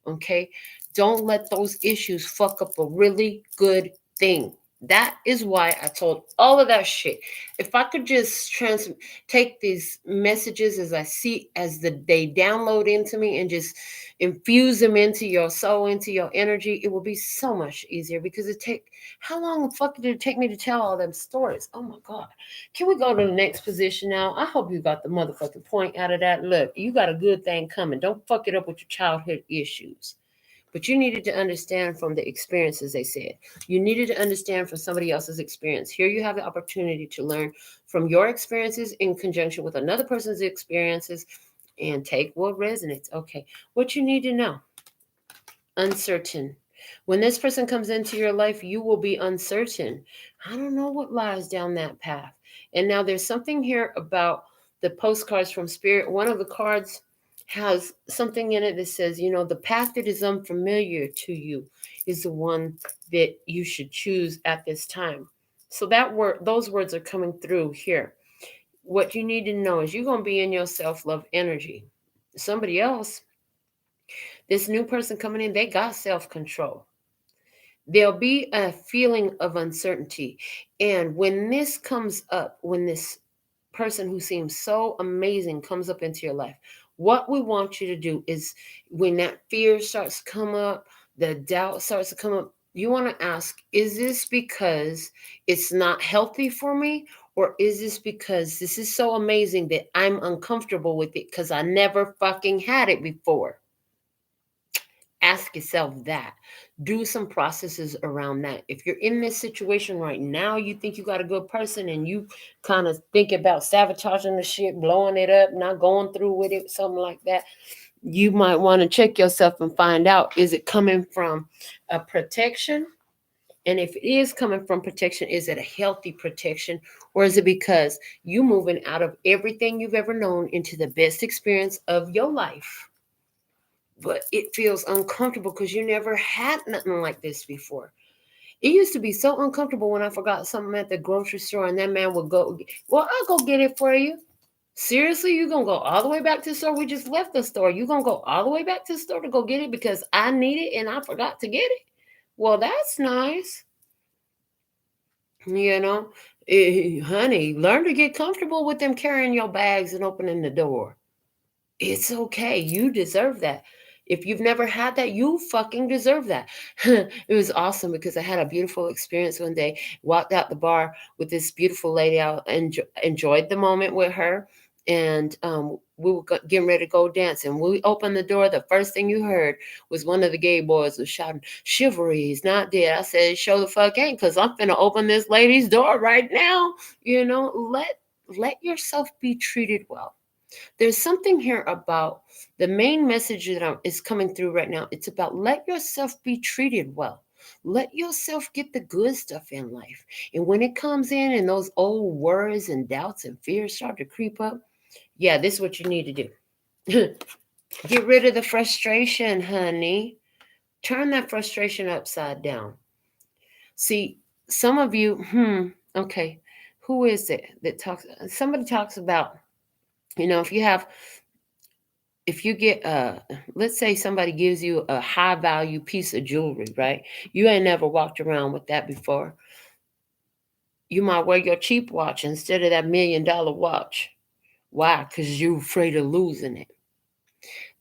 Okay? Don't let those issues fuck up a really good thing. That is why I told all of that shit. If I could just take these messages as I see, they download into me, and just infuse them into your soul, into your energy, it will be so much easier. Because how long the fuck did it take me to tell all them stories? Oh my god. Can we go to the next position now? I hope you got the motherfucking point out of that. Look, you got a good thing coming. Don't fuck it up with your childhood issues. But you needed to understand from the experiences, they said. You needed to understand from somebody else's experience. Here you have the opportunity to learn from your experiences in conjunction with another person's experiences, and take what resonates. Okay, what you need to know: uncertain. When this person comes into your life, you will be uncertain. I don't know what lies down that path. And now there's something here about the postcards from Spirit. One of the cards has something in it that says, the path that is unfamiliar to you is the one that you should choose at this time. So those words are coming through here. What you need to know is you're going to be in your self-love energy. Somebody else, this new person coming in, they got self-control. There'll be a feeling of uncertainty. And when this comes up, when this person who seems so amazing comes up into your life, what we want you to do is, when that fear starts to come up, the doubt starts to come up, you want to ask, is this because it's not healthy for me? Or is this because this is so amazing that I'm uncomfortable with it because I never fucking had it before? Ask yourself that. Do some processes around that. If you're in this situation right now, you think you got a good person, and you kind of think about sabotaging the shit, blowing it up, not going through with it, something like that, you might want to check yourself and find out, is it coming from a protection? And if it is coming from protection, is it a healthy protection? Or is it because you moving out of everything you've ever known into the best experience of your life? But it feels uncomfortable because you never had nothing like this before. It used to be so uncomfortable when I forgot something at the grocery store, and that man would go, well, I'll go get it for you. Seriously, you gonna go all the way back to the store? We just left the store. You gonna go all the way back to the store to go get it because I need it and I forgot to get it? Well, that's nice. Honey, learn to get comfortable with them carrying your bags and opening the door. It's okay. You deserve that. If you've never had that, you fucking deserve that. It was awesome because I had a beautiful experience one day. Walked out the bar with this beautiful lady. I enjoyed the moment with her. And we were getting ready to go dance. And when we opened the door, the first thing you heard was one of the gay boys was shouting, "Chivalry is not dead." I said, "Show the fuck ain't, because I'm finna open this lady's door right now." Let yourself be treated well. There's something here about the main message that is coming through right now. It's about let yourself be treated well. Let yourself get the good stuff in life. And when it comes in and those old worries and doubts and fears start to creep up, yeah, this is what you need to do. Get rid of the frustration, honey. Turn that frustration upside down. See, some of you, okay, who is it that talks? Somebody talks about, if you get let's say somebody gives you a high value piece of jewelry, right? You ain't never walked around with that before. You might wear your cheap watch instead of that $1 million watch. Why? Because you're afraid of losing it.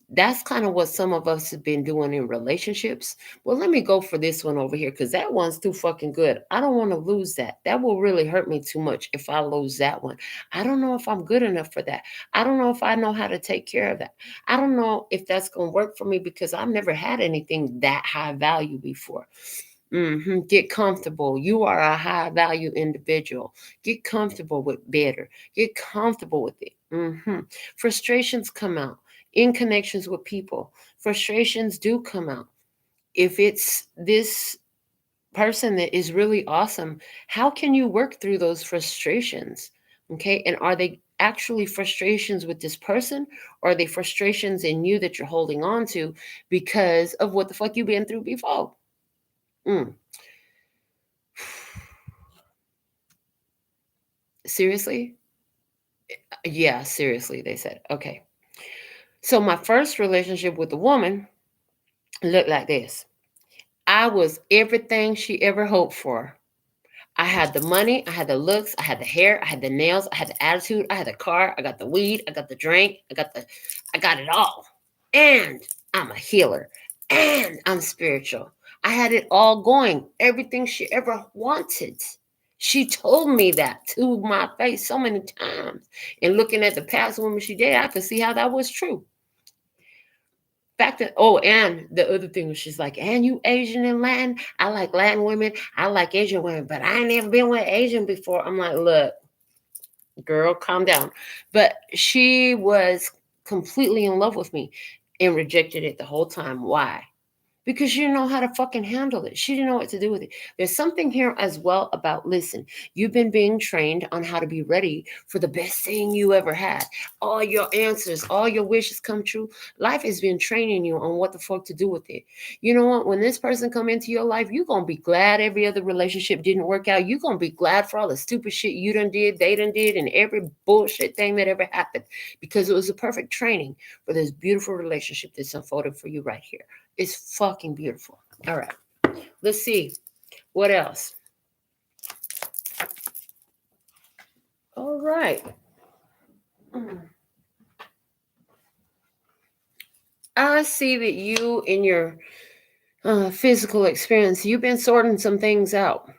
That's kind of what some of us have been doing in relationships. Well, let me go for this one over here because that one's too fucking good. I don't want to lose that. That will really hurt me too much if I lose that one. I don't know if I'm good enough for that. I don't know if I know how to take care of that. I don't know if that's going to work for me because I've never had anything that high value before. Get comfortable. You are a high value individual. Get comfortable with better. Get comfortable with it. Frustrations come out in connections with people. Frustrations do come out. If it's this person that is really awesome, how can you work through those frustrations? Okay. And are they actually frustrations with this person, or are they frustrations in you that you're holding on to because of what the fuck you've been through before? Seriously? Yeah, seriously, they said. Okay. So my first relationship with a woman looked like this. I was everything she ever hoped for. I had the money, I had the looks, I had the hair, I had the nails, I had the attitude, I had the car, I got the weed, I got the drink, I got it all. And I'm a healer. And I'm spiritual. I had it all going. Everything she ever wanted. She told me that to my face so many times. And looking at the past women she dated, I could see how that was true. Fact that, and the other thing was she's like, and you Asian and Latin? I like Latin women. I like Asian women, but I ain't never been with Asian before. I'm like, look, girl, calm down. But she was completely in love with me and rejected it the whole time. Why? Because she didn't know how to fucking handle it. She didn't know what to do with it. There's something here as well about, listen, you've been being trained on how to be ready for the best thing you ever had. All your answers, all your wishes come true. Life has been training you on what the fuck to do with it. You know what? When this person come into your life, you're going to be glad every other relationship didn't work out. You're going to be glad for all the stupid shit you done did, they done did, and every bullshit thing that ever happened, because it was a perfect training for this beautiful relationship that's unfolded for you right here. It's fucking beautiful. All right. Let's see. What else? All right. I see that you, in your physical experience, you've been sorting some things out.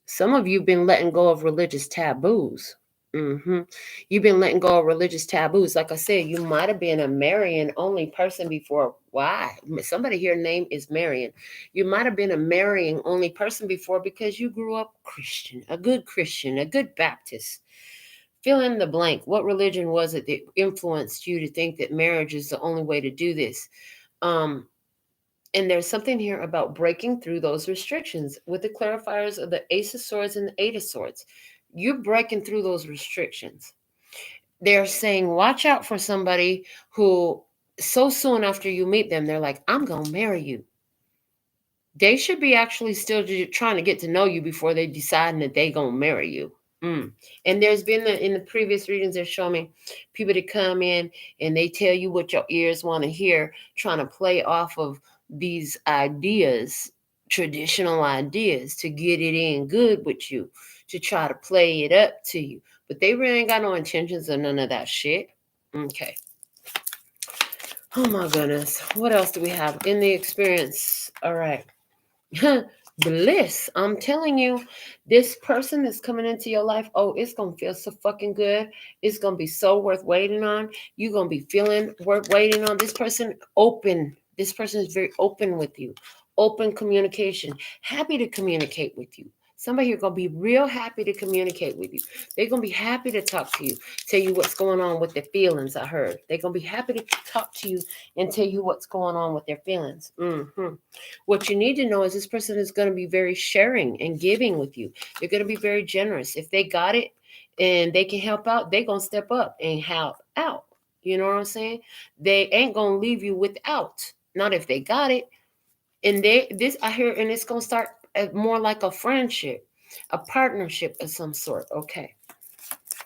Some of you have been letting go of religious taboos. You've been letting go of religious taboos. Like I said, you might have been a Marian only person before. Why? Somebody here name is Marian. You might have been a marrying only person before because you grew up Christian, a good Baptist. Fill in the blank. What religion was it that influenced you to think that marriage is the only way to do this? And there's something here about breaking through those restrictions with the clarifiers of the Ace of Swords and the Eight of Swords. You're breaking through those restrictions. They're saying, watch out for somebody who so soon after you meet them, they're like, I'm going to marry you. They should be actually still trying to get to know you before they decide that they're going to marry you. And there's been in the previous readings, they're showing me people that come in and they tell you what your ears want to hear, trying to play off of these ideas, traditional ideas, to get it in good with you, to try to play it up to you. But they really ain't got no intentions of none of that shit. Okay. Oh my goodness. What else do we have in the experience? All right. Bliss. I'm telling you, this person that's coming into your life, it's gonna feel so fucking good. It's gonna be so worth waiting on. You're gonna be feeling worth waiting on. This person open. This person is very open with you. Open communication. Happy to communicate with you. Somebody here going to be real happy to communicate with you. They're going to be happy to talk to you, tell you what's going on with their feelings, I heard. They're going to be happy to talk to you and tell you what's going on with their feelings. What you need to know is this person is going to be very sharing and giving with you. They're going to be very generous. If they got it and they can help out, they're going to step up and help out. You know what I'm saying? They ain't going to leave you without. Not if they got it. And I hear, and it's going to start more like a friendship, a partnership of some sort. Okay.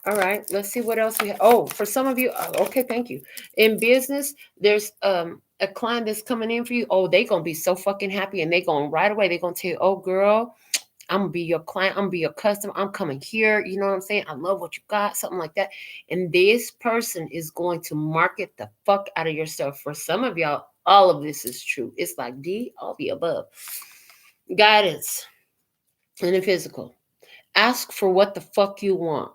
All right. Let's see what else we have. Oh, for some of you. Okay. Thank you. In business, there's a client that's coming in for you. Oh, they going to be so fucking happy. And they going right away. They're going to tell you, oh, girl, I'm going to be your client. I'm going to be your customer. I'm coming here. You know what I'm saying? I love what you got. Something like that. And this person is going to market the fuck out of your stuff. For some of y'all, all of this is true. It's like D, all the above. Guidance in the physical. Ask for what the fuck you want.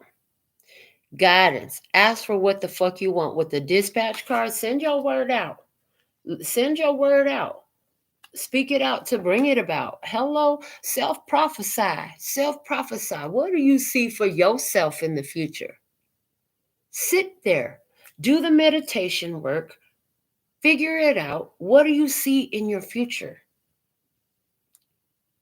Guidance. Ask for what the fuck you want. With the dispatch card, send your word out. Send your word out. Speak it out to bring it about. Hello, self-prophesy. Self-prophesy. What do you see for yourself in the future? Sit there. Do the meditation work. Figure it out. What do you see in your future?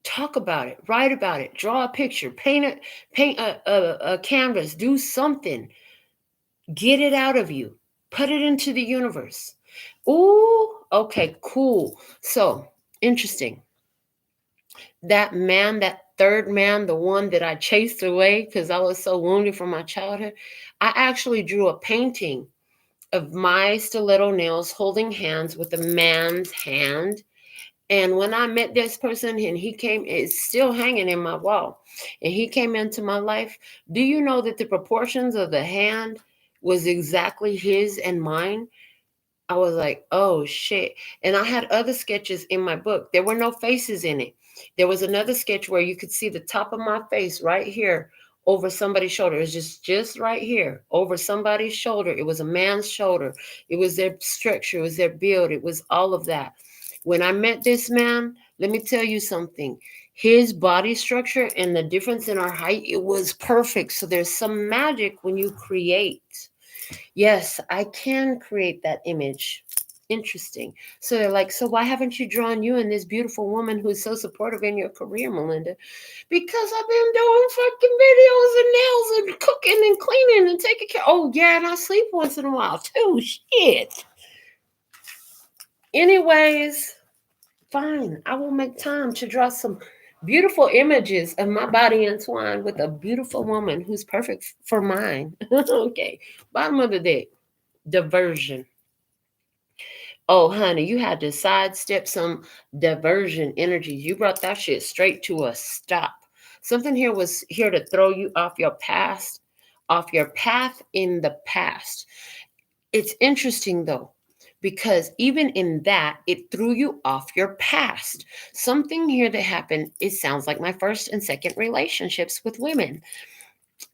Talk about it. Write about it. Draw a picture. Paint a canvas. Do something. Get it out of you. Put it into the universe. Ooh, okay, cool. So, interesting. That man, that third man, the one that I chased away because I was so wounded from my childhood, I actually drew a painting of my stiletto nails holding hands with a man's hand. And when I met this person and he came, it's still hanging in my wall, and he came into my life. Do you know that the proportions of the hand was exactly his and mine? I was like, oh shit. And I had other sketches in my book. There were no faces in it. There was another sketch where you could see the top of my face right here over somebody's shoulder. It was just right here over somebody's shoulder. It was a man's shoulder. It was their structure. It was their build. It was all of that. When I met this man, let me tell you something. His body structure and the difference in our height, it was perfect. So there's some magic when you create. Yes, I can create that image. Interesting. So they're like, so why haven't you drawn you and this beautiful woman who's so supportive in your career, Melinda? Because I've been doing fucking videos and nails and cooking and cleaning and taking care. Oh, yeah, and I sleep once in a while too. Shit. Anyways, fine. I will make time to draw some beautiful images of my body entwined with a beautiful woman who's perfect for mine. Okay. Bottom of the deck. Diversion. Oh, honey, you had to sidestep some diversion energies. You brought that shit straight to a stop. Something here was here to throw you off your past, off your path in the past. It's interesting though, because even in that, it threw you off your past. Something here that happened, it sounds like my first and second relationships with women.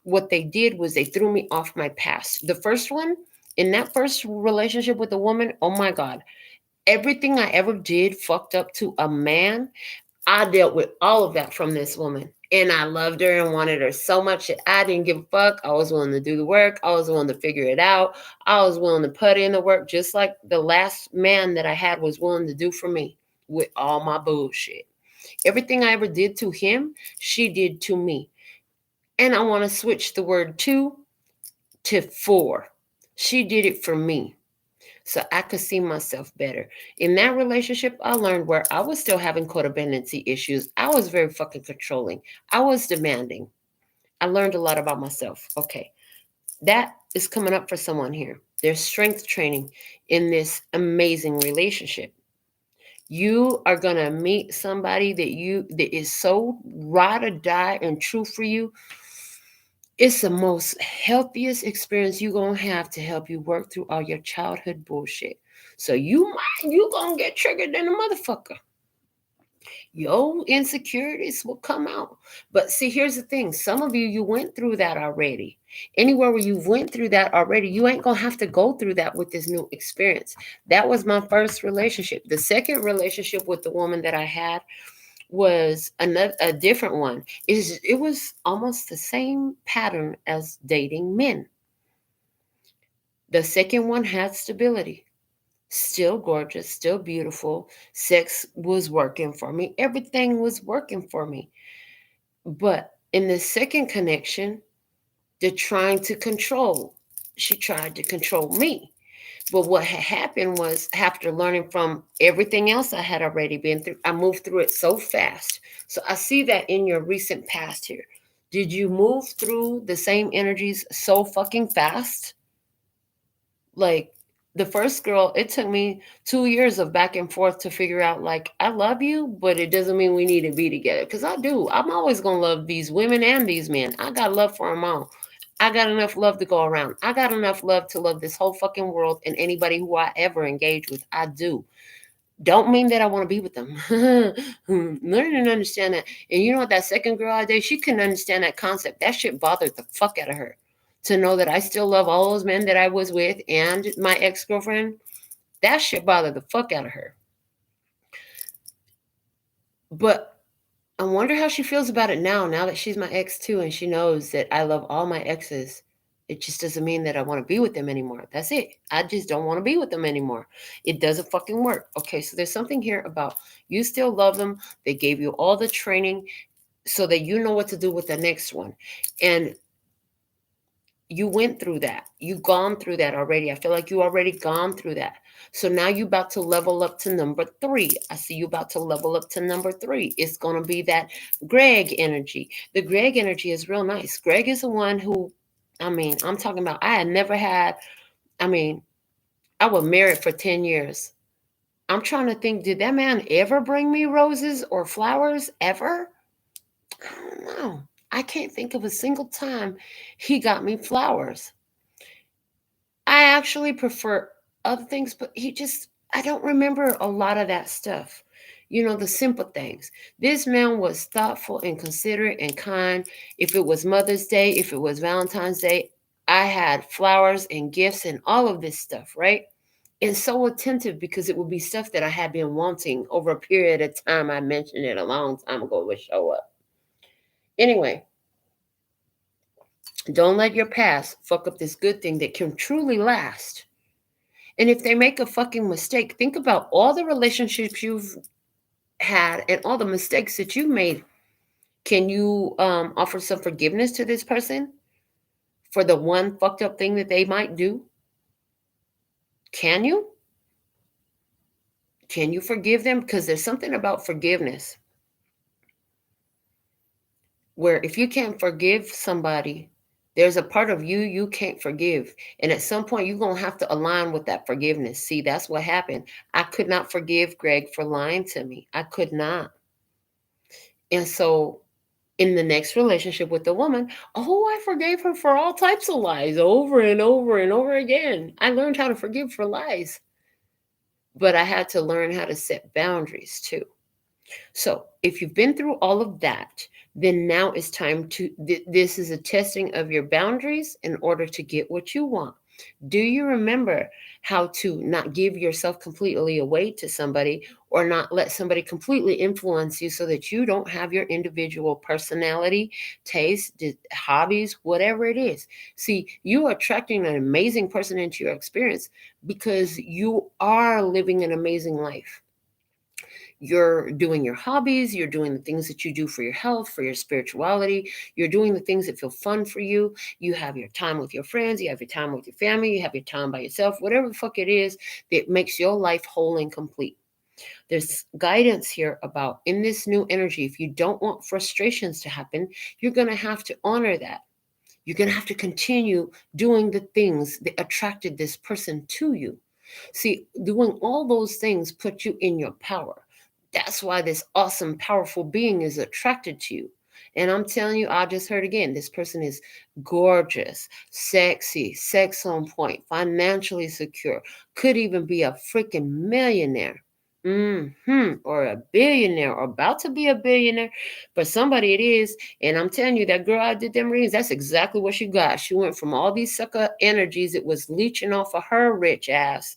What they did was they threw me off my past. The first one, in that first relationship with a woman, oh my God, everything I ever did fucked up to a man. I dealt with all of that from this woman. And I loved her and wanted her so much that I didn't give a fuck. I was willing to do the work. I was willing to figure it out. I was willing to put in the work, just like the last man that I had was willing to do for me with all my bullshit. Everything I ever did to him, she did to me. And I want to switch the word to for. She did it for me, so I could see myself better. In that relationship, I learned where I was still having codependency issues. I was very fucking controlling. I was demanding. I learned a lot about myself. Okay. That is coming up for someone here. There's strength training in this amazing relationship. You are going to meet somebody that is so ride or die and true for you. It's the most healthiest experience you're going to have to help you work through all your childhood bullshit. So you going to get triggered in a motherfucker. Your insecurities will come out. But see, here's the thing. Some of you went through that already. Anywhere where you went through that already, you ain't going to have to go through that with this new experience. That was my first relationship. The second relationship with the woman that I had was a different one. It was almost the same pattern as dating men. The second one had stability. Still gorgeous, still beautiful. Sex was working for me. Everything was working for me. But in the second connection, they're trying to control. She tried to control me. But what had happened was, after learning from everything else I had already been through, I moved through it so fast. So I see that in your recent past here. Did you move through the same energies so fucking fast? Like, the first girl, it took me 2 years of back and forth to figure out, like, I love you, but it doesn't mean we need to be together. Because I do. I'm always going to love these women and these men. I got love for them all. I got enough love to go around. I got enough love to love this whole fucking world and anybody who I ever engage with. I do. Don't mean that I want to be with them. Learn and understand that. And you know what? That second girl I dated, she couldn't understand that concept. That shit bothered the fuck out of her. To know that I still love all those men that I was with and my ex-girlfriend, that shit bothered the fuck out of her. But I wonder how she feels about it now that she's my ex too, and she knows that I love all my exes. It just doesn't mean that I want to be with them anymore. That's it. I just don't want to be with them anymore. It doesn't fucking work. Okay, so there's something here about you still love them. They gave you all the training so that you know what to do with the next one. And you went through that. You've gone through that already. I feel like you already gone through that. So now you're about to level up to number 3. I see you about to level up to number 3. It's going to be that Greg energy. The Greg energy is real nice. Greg is the one who, I'm talking about, I had never had, I was married for 10 years. I'm trying to think, did that man ever bring me roses or flowers ever? I don't know. I can't think of a single time he got me flowers. I actually prefer other things, but I don't remember a lot of that stuff. The simple things. This man was thoughtful and considerate and kind. If it was Mother's Day, if it was Valentine's Day, I had flowers and gifts and all of this stuff, right? And so attentive because it would be stuff that I had been wanting over a period of time. I mentioned it a long time ago, it would show up. Anyway, don't let your past fuck up this good thing that can truly last. And if they make a fucking mistake, think about all the relationships you've had and all the mistakes that you've made. Can you offer some forgiveness to this person for the one fucked up thing that they might do? Can you? Can you forgive them? Because there's something about forgiveness where if you can't forgive somebody, there's a part of you can't forgive. And at some point, you're going to have to align with that forgiveness. See, that's what happened. I could not forgive Greg for lying to me. I could not. And so in the next relationship with the woman, I forgave her for all types of lies over and over and over again. I learned how to forgive for lies. But I had to learn how to set boundaries too. So if you've been through all of that, then now it's time to, this is a testing of your boundaries in order to get what you want. Do you remember how to not give yourself completely away to somebody or not let somebody completely influence you so that you don't have your individual personality, taste, hobbies, whatever it is? See, you are attracting an amazing person into your experience because you are living an amazing life. You're doing your hobbies, you're doing the things that you do for your health, for your spirituality, you're doing the things that feel fun for you. You have your time with your friends, you have your time with your family, you have your time by yourself, whatever the fuck it is that makes your life whole and complete. There's guidance here about in this new energy, if you don't want frustrations to happen, you're going to have to honor that. You're going to have to continue doing the things that attracted this person to you. See, doing all those things put you in your power. That's why this awesome, powerful being is attracted to you. And I'm telling you, I just heard again, this person is gorgeous, sexy, sex on point, financially secure, could even be a freaking millionaire. Or a billionaire, or about to be a billionaire. For somebody it is. And I'm telling you, that girl I did them readings, that's exactly what she got. She went from all these sucker energies it was leeching off of her rich ass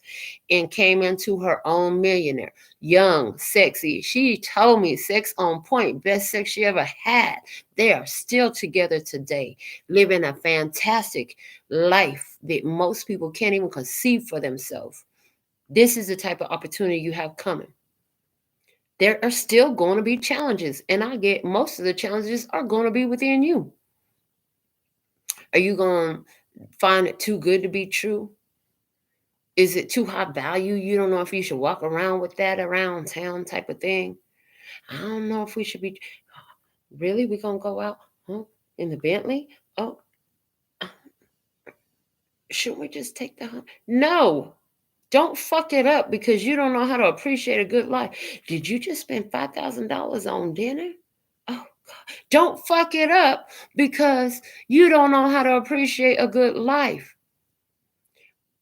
and came into her own millionaire. Young, sexy. She told me sex on point, best sex she ever had. They are still together today, living a fantastic life that most people can't even conceive for themselves. This is the type of opportunity you have coming. There are still going to be challenges, and I get most of the challenges are going to be within you. Are you going to find it too good to be true? Is it too high value? You don't know if you should walk around with that around town type of thing. I don't know if we should be. Really? We going to go out in the Bentley? Oh, shouldn't we just take the... No. Don't fuck it up because you don't know how to appreciate a good life. Did you just spend $5,000 on dinner? Oh, God. Don't fuck it up because you don't know how to appreciate a good life.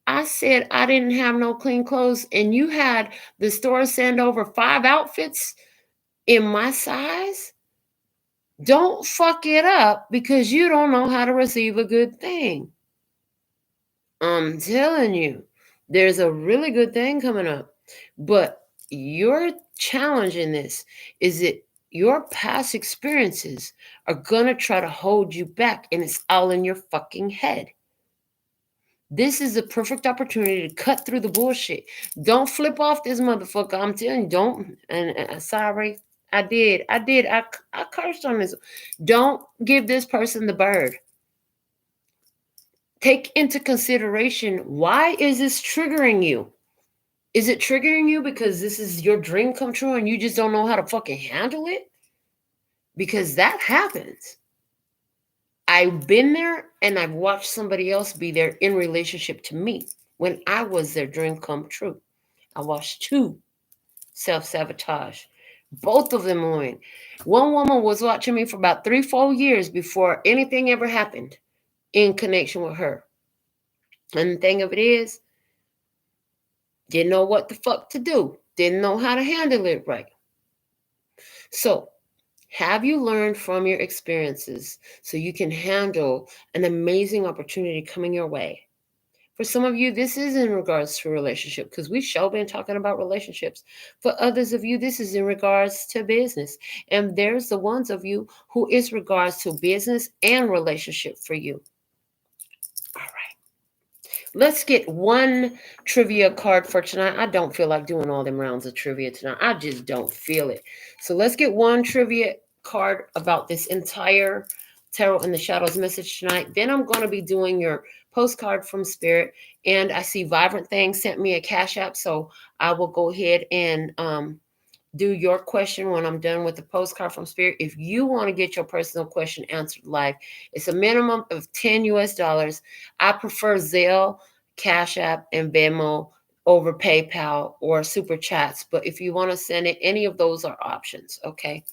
I said I didn't have no clean clothes and you had the store send over 5 outfits in my size. Don't fuck it up because you don't know how to receive a good thing. I'm telling you, there's a really good thing coming up. But your challenge in this is that your past experiences are going to try to hold you back, and it's all in your fucking head. This is the perfect opportunity to cut through the bullshit. Don't flip off this motherfucker. I'm telling you, don't. And sorry, I did. I cursed on this. Don't give this person the bird. Take into consideration, why is this triggering you? Is it triggering you because this is your dream come true and you just don't know how to fucking handle it? Because that happens. I've been there and I've watched somebody else be there in relationship to me when I was their dream come true. I watched 2 self-sabotage. Both of them went. One woman was watching me for about 3-4 years before anything ever happened in connection with her. And the thing of it is, didn't know what the fuck to do. Didn't know how to handle it right. So, have you learned from your experiences so you can handle an amazing opportunity coming your way? For some of you, this is in regards to a relationship because we've sure been talking about relationships. For others of you, this is in regards to business. And there's the ones of you who is regards to business and relationship for you. All right. Let's get one trivia card for tonight. I don't feel like doing all them rounds of trivia tonight. I just don't feel it. So let's get one trivia card about this entire Tarot in the Shadows message tonight. Then I'm going to be doing your postcard from Spirit. And I see Vibrant Thing sent me a Cash App. So I will go ahead and do your question when I'm done with the postcard from Spirit. If you want to get your personal question answered live, it's a minimum of $10 US. I prefer Zelle, Cash App, and Venmo over PayPal or Super Chats. But if you want to send it, any of those are options. Okay.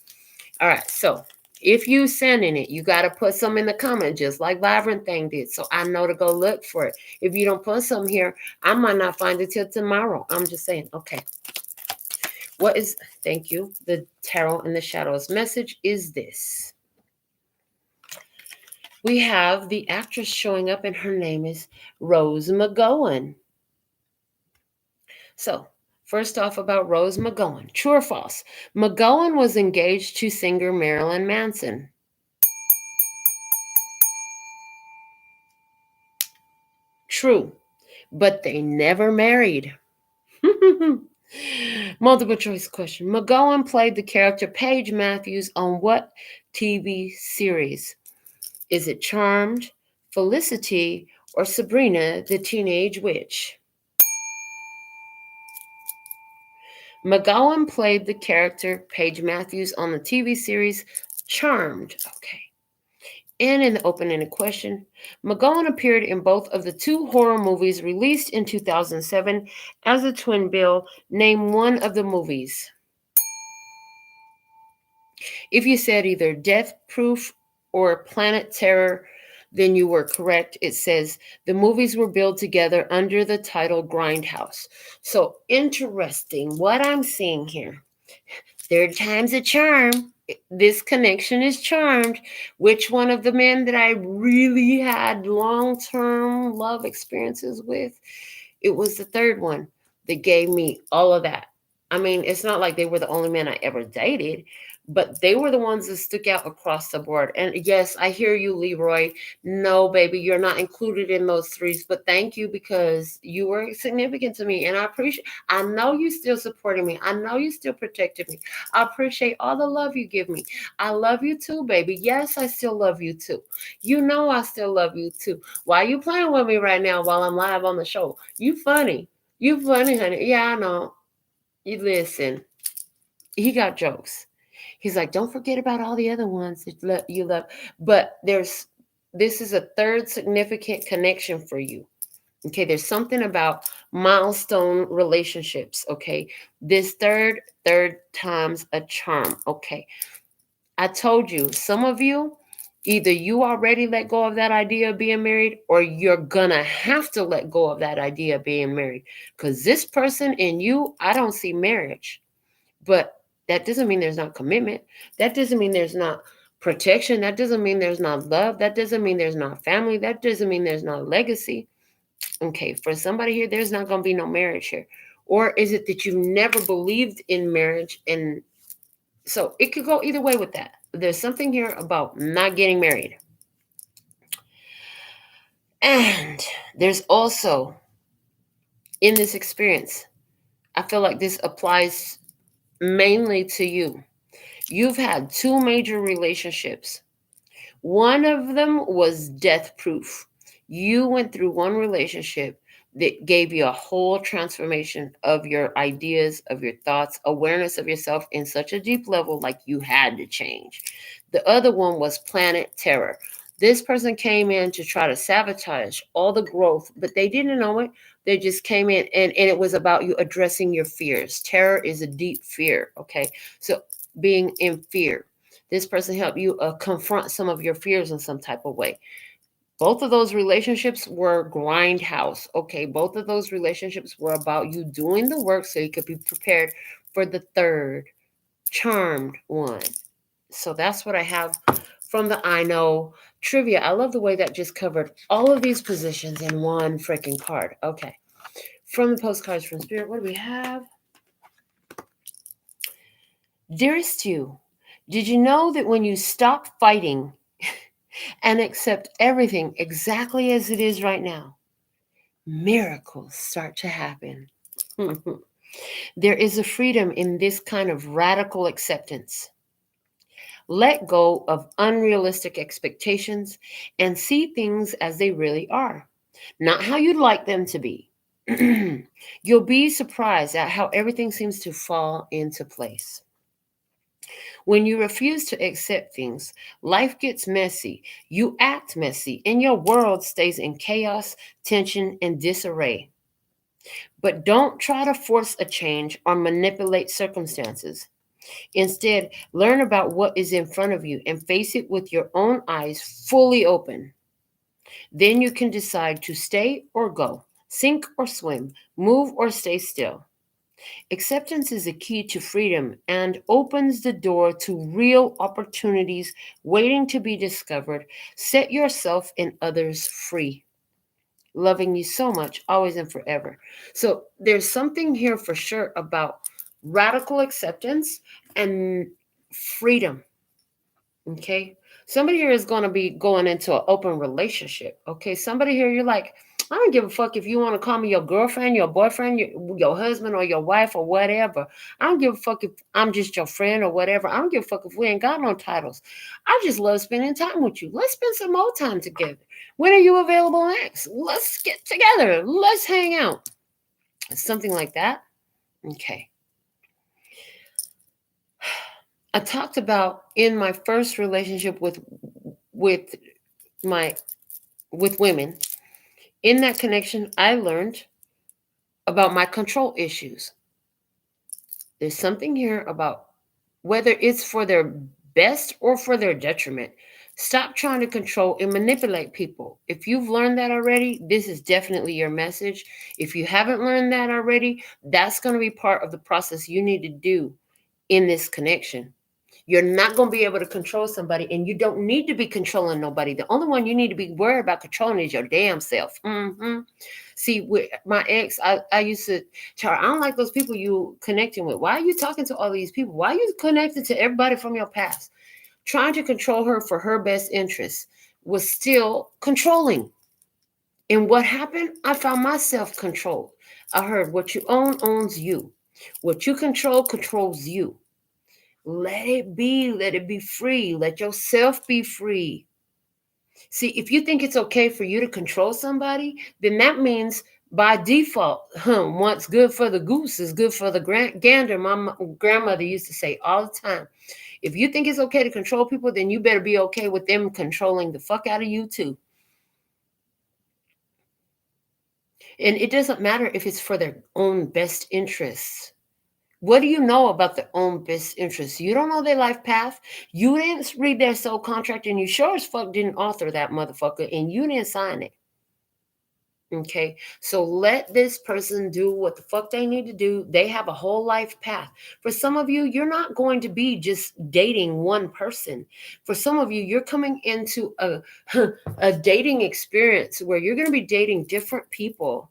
All right. So if you sending it, you got to put some in the comment, just like Vibrant Thing did. So I know to go look for it. If you don't put some here, I might not find it till tomorrow. I'm just saying. Okay. What is, thank you, the Tarot in the Shadows message is this. We have the actress showing up and her name is Rose McGowan. So, first off about Rose McGowan. True or false? McGowan was engaged to singer Marilyn Manson. True, but they never married. Multiple choice question. McGowan played the character Paige Matthews on what TV series? Is it Charmed, Felicity, or Sabrina the Teenage Witch? McGowan played the character Paige Matthews on the TV series Charmed. Okay. And in the open-ended question, McGowan appeared in both of the 2 horror movies released in 2007 as a twin bill. Name one of the movies. If you said either Death Proof or Planet Terror, then you were correct. It says the movies were billed together under the title Grindhouse. So interesting what I'm seeing here. Third time's a charm. This connection is charmed. Which one of the men that I really had long term love experiences with? It was the third one that gave me all of that. I mean, it's not like they were the only men I ever dated, but they were the ones that stuck out across the board. And yes, I hear you, Leroy. No, baby, you're not included in those threes, but thank you because you were significant to me. And I appreciate, I know you still supporting me. I know you still protected me. I appreciate all the love you give me. I love you too, baby. Yes, I still love you too. You know I still love you too. Why are you playing with me right now while I'm live on the show? You funny. You funny, honey. Yeah, I know. You listen. He got jokes. He's like, don't forget about all the other ones that you love. But this is a third significant connection for you. Okay, there's something about milestone relationships. Okay, this third time's a charm. Okay, I told you, some of you, either you already let go of that idea of being married, or you're gonna have to let go of that idea of being married. Because this person and you, I don't see marriage. But that doesn't mean there's not commitment. That doesn't mean there's not protection. That doesn't mean there's not love. That doesn't mean there's not family. That doesn't mean there's not legacy. Okay, for somebody here, there's not going to be no marriage here. Or is it that you never believed in marriage? And so it could go either way with that. There's something here about not getting married. And there's also, in this experience, I feel like this applies mainly to you. You've had two major relationships. One of them was death proof. You went through one relationship that gave you a whole transformation of your ideas, of your thoughts, awareness of yourself in such a deep level, like you had to change. The other one was planet terror. This person came in to try to sabotage all the growth, but they didn't know it. They just came in, and it was about you addressing your fears. Terror is a deep fear. Okay. So being in fear. This person helped you confront some of your fears in some type of way. Both of those relationships were grindhouse. Okay, both of those relationships were about you doing the work so you could be prepared for the third charmed one. So that's what I have from the I Know trivia. I love the way that just covered all of these positions in one freaking card. Okay, from the postcards from Spirit, what do we have? Dearest you, did you know that when you stop fighting and accept everything exactly as it is right now, miracles start to happen? There is a freedom in this kind of radical acceptance. Let go of unrealistic expectations and see things as they really are, not how you'd like them to be. You'll be surprised at how everything seems to fall into place. When you refuse to accept things, life gets messy. You act messy, and your world stays in chaos, tension, and disarray. But don't try to force a change or manipulate circumstances. Instead, learn about what is in front of you and face it with your own eyes fully open. Then you can decide to stay or go, sink or swim, move or stay still. Acceptance is a key to freedom and opens the door to real opportunities waiting to be discovered. Set yourself and others free. Loving you so much, always and forever. So there's something here for sure about radical acceptance and freedom. Okay. Somebody here is going to be going into an open relationship. Okay. Somebody here, you're like, I don't give a fuck if you want to call me your girlfriend, your boyfriend, your husband, or your wife, or whatever. I don't give a fuck if I'm just your friend or whatever. I don't give a fuck if we ain't got no titles. I just love spending time with you. Let's spend some more time together. When are you available next? Let's get together. Let's hang out. Something like that. Okay. I talked about in my first relationship with my with women. In that connection, I learned about my control issues. There's something here about whether it's for their best or for their detriment. Stop trying to control and manipulate people. If you've learned that already, this is definitely your message. If you haven't learned that already, that's going to be part of the process you need to do in this connection. You're not going to be able to control somebody, and you don't need to be controlling nobody. The only one you need to be worried about controlling is your damn self. See, with my ex, I used to tell her, I don't like those people you connecting with. Why are you talking to all these people? Why are you connected to everybody from your past? Trying to control her for her best interest was still controlling. And what happened? I found myself controlled. I heard what you own owns you. What you control controls you. Let it be. Let it be free. Let yourself be free. See, if you think it's okay for you to control somebody, then that means by default, what's good for the goose is good for the gander. My grandmother used to say all the time. If you think it's okay to control people, then you better be okay with them controlling the fuck out of you too. And it doesn't matter if it's for their own best interests. What do you know about their own best interests? You don't know their life path. You didn't read their soul contract, and you sure as fuck didn't author that motherfucker, and you didn't sign it. Okay, so let this person do what the fuck they need to do. They have a whole life path. For some of you, you're not going to be just dating one person. For some of you, you're coming into a dating experience where you're going to be dating different people,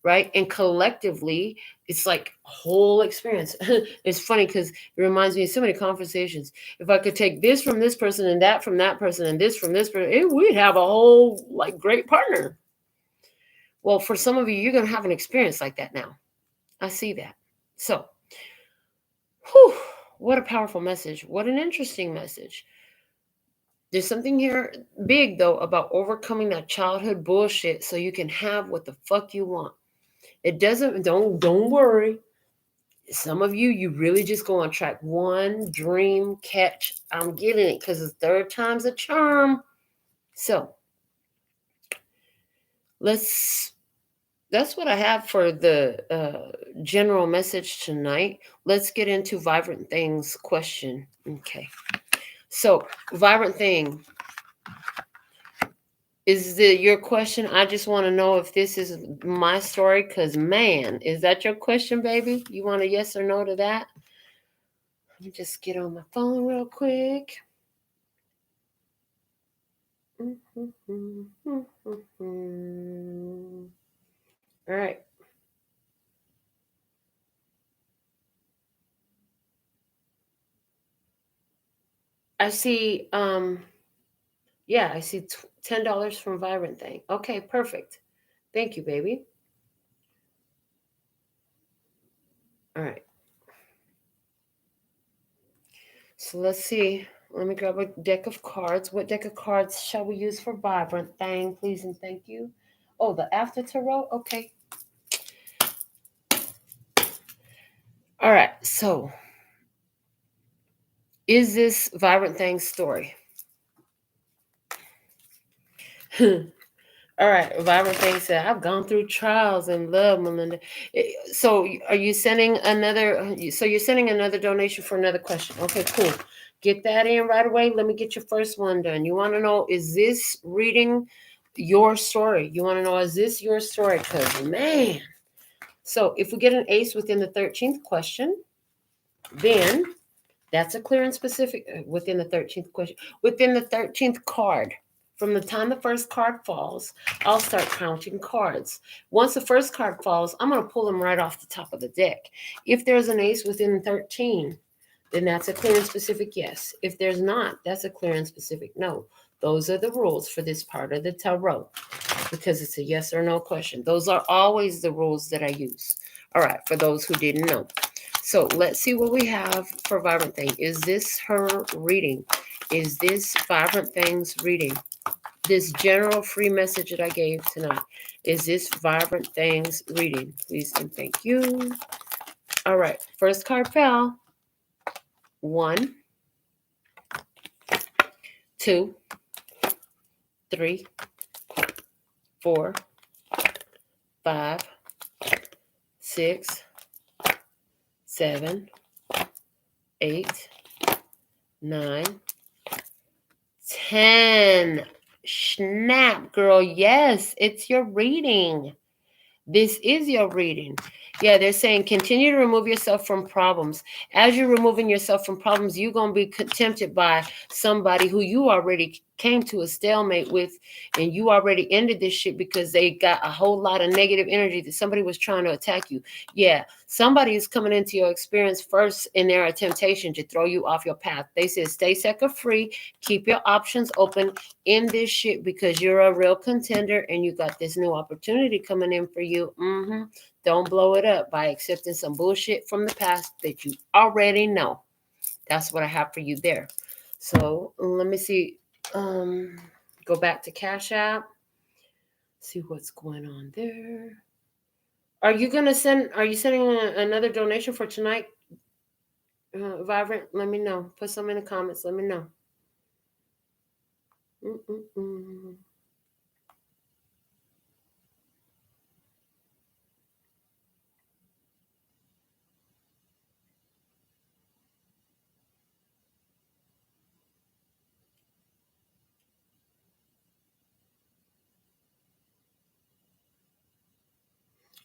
right? And collectively, it's like a whole experience. It's funny because it reminds me of so many conversations. If I could take this from this person and that from that person and this from this person, we'd have a whole like great partner. Well, for some of you, you're going to have an experience like that now. I see that. So, what a powerful message. What an interesting message. There's something here big, though, about overcoming that childhood bullshit so you can have what the fuck you want. It doesn't, don't worry. Some of you, you really just go on track one, dream, catch. I'm getting it because the third time's a charm. So, that's what I have for the general message tonight. Let's get into Vibrant Things question. Okay. So, Vibrant Thing, is your question? I just want to know if this is my story, because, man, is that your question, baby? You want a yes or no to that? Let me just get on my phone real quick. All right. I see, yeah, I see $10 from Vibrant Thing. Okay, perfect. Thank you, baby. All right. So let's see. Let me grab a deck of cards. What deck of cards shall we use for Vibrant Thing, please and thank you? Oh, the After Tarot? Okay. All right. So, is this Vibrant Thing's story? All right. Vibrant Thing said, I've gone through trials in love, Melinda. So, are you sending another? So, you're sending another donation for another question. Okay, cool. Get that in right away. Let me get your first one done. You want to know, is this reading your story? You want to know, is this your story? Because, man. So, if we get an ace within the 13th question, then that's a clear and specific within the 13th question. Within the 13th card. From the time the first card falls, I'll start counting cards. Once the first card falls, I'm going to pull them right off the top of the deck. If there's an ace within 13, then that's a clear and specific yes. If there's not, that's a clear and specific no. Those are the rules for this part of the tarot, because it's a yes or no question. Those are always the rules that I use. All right, for those who didn't know. So let's see what we have for Vibrant Thing. Is this her reading? Is this Vibrant Thing's reading? This general free message that I gave tonight. Is this Vibrant Thing's reading? Please and thank you. All right. First card fell. 1, 2, 3, 4, 5, 6, 7, 8, 9, 10. Snap, girl. Yes, it's your reading. This is your reading. Yeah, they're saying continue to remove yourself from problems. As you're removing yourself from problems, you're going to be tempted by somebody who you already came to a stalemate with, and you already ended this shit because they got a whole lot of negative energy that somebody was trying to attack you. Yeah, somebody is coming into your experience first in their temptation to throw you off your path. They said stay sector free, keep your options open in this shit because you're a real contender and you got this new opportunity coming in for you. Don't blow it up by accepting some bullshit from the past that you already know. That's what I have for you there. So let me see. Go back to Cash App. See what's going on there. Are you sending another donation for tonight? Vibrant, let me know. Put some in the comments. Let me know.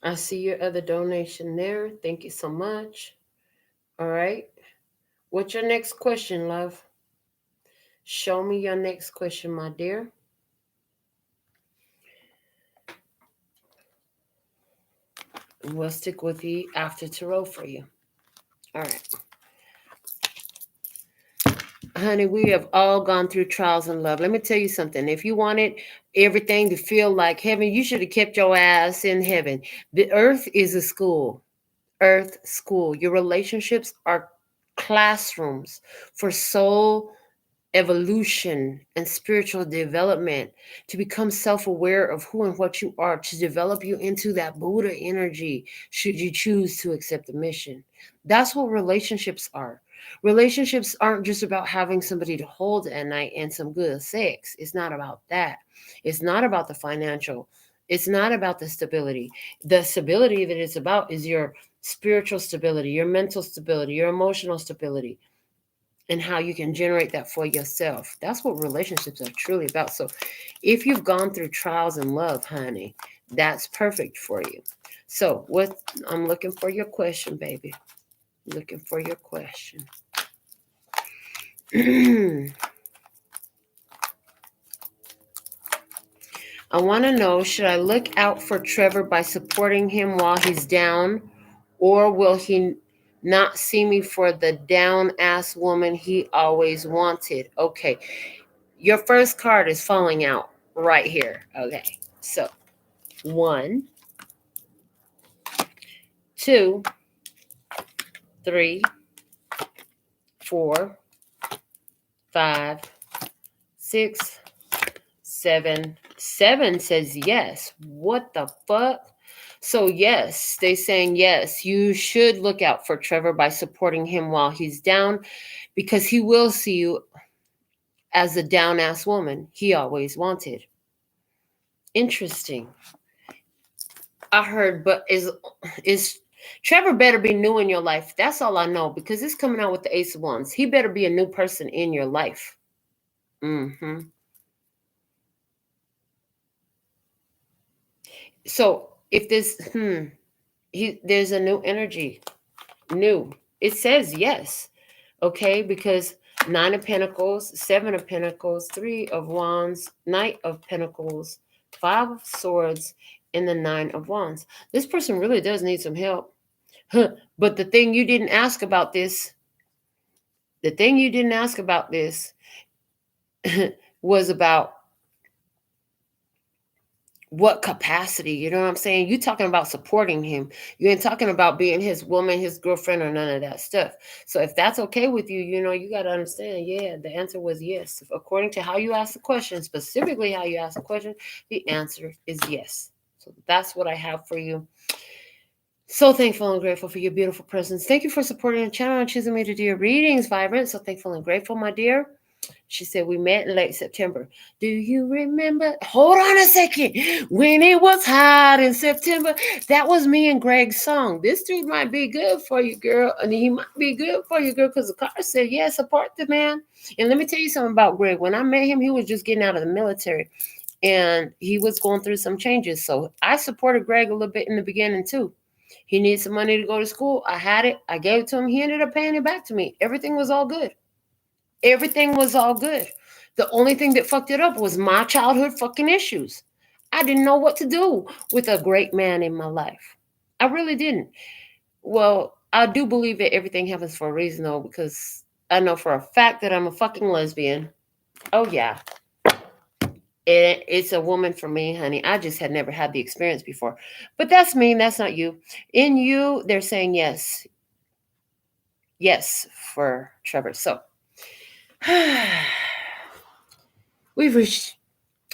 I see your other donation there. Thank you so much. All right. What's your next question, love? Show me your next question, my dear. We'll stick with the after tarot for you. All right. Honey, we have all gone through trials in love. Let me tell you something. If you wanted everything to feel like heaven, you should have kept your ass in heaven. The earth is a school. Earth school. Your relationships are classrooms for soul evolution and spiritual development, to become self-aware of who and what you are, to develop you into that Buddha energy should you choose to accept the mission. That's what relationships are. Relationships aren't just about having somebody to hold at night and some good sex. It's not about that. It's not about the financial. It's not about the stability. The stability that it's about is your spiritual stability, your mental stability, your emotional stability, and how you can generate that for yourself. That's what relationships are truly about. So if you've gone through trials in love, honey, that's perfect for you. So what I'm looking for your question, baby. Looking for your question. I want to know, should I look out for Trevor by supporting him while he's down, or will he not see me for the down ass woman he always wanted? Okay. Your first card is falling out right here. Okay. So 1, 2, 3, 4, 5, 6, 7. 7 says yes. What the fuck? So yes, they saying yes, you should look out for Trevor by supporting him while he's down, because he will see you as a down ass woman he always wanted. Interesting. I heard, but is Trevor better be new in your life? That's all I know, because it's coming out with the Ace of Wands. He better be a new person in your life. So if there's a new energy, new. It says yes, okay, because 9 of Pentacles, 7 of Pentacles, 3 of Wands, Knight of Pentacles, 5 of Swords, and the 9 of Wands. This person really does need some help. But the thing you didn't ask about this, was about what capacity. You know what I'm saying? You talking about supporting him. You ain't talking about being his woman, his girlfriend, or none of that stuff. So if that's okay with you, you got to understand, yeah, the answer was yes. According to how you asked the question, specifically how you asked the question, the answer is yes. So that's what I have for you. So thankful and grateful for your beautiful presence. Thank you for supporting the channel and choosing me to do your readings, Vibrant. So thankful and grateful, my dear. She said, we met in late September. Do you remember? Hold on a second. When it was hot in September, that was me and Greg's song. This dude might be good for you, girl. And he might be good for you, girl, because the car said, yeah, support the man. And let me tell you something about Greg. When I met him, he was just getting out of the military. And he was going through some changes. So I supported Greg a little bit in the beginning, too. He needed some money to go to school. I had it. I gave it to him. He ended up paying it back to me. Everything was all good. Everything was all good. The only thing that fucked it up was my childhood fucking issues. I didn't know what to do with a great man in my life. I really didn't. Well, I do believe that everything happens for a reason, though, because I know for a fact that I'm a fucking lesbian. Oh, yeah. It's a woman for me, honey. I just had never had the experience before. But that's me. That's not you. In you, they're saying yes. Yes for Trevor. So, we've reached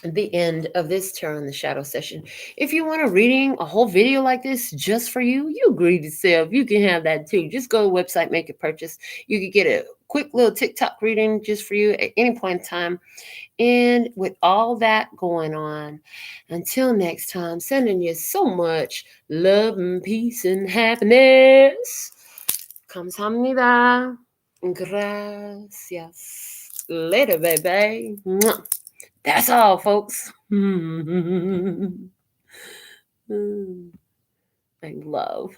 the end of this Tarot in the Shadow session. If you want a reading, a whole video like this just for you, you agree to self. You can have that too. Just go to the website, make a purchase. You could get a quick little TikTok reading just for you at any point in time. And with all that going on, until next time, sending you so much love and peace and happiness. Kamsahamnida. Gracias. Later, baby. That's all, folks. I love.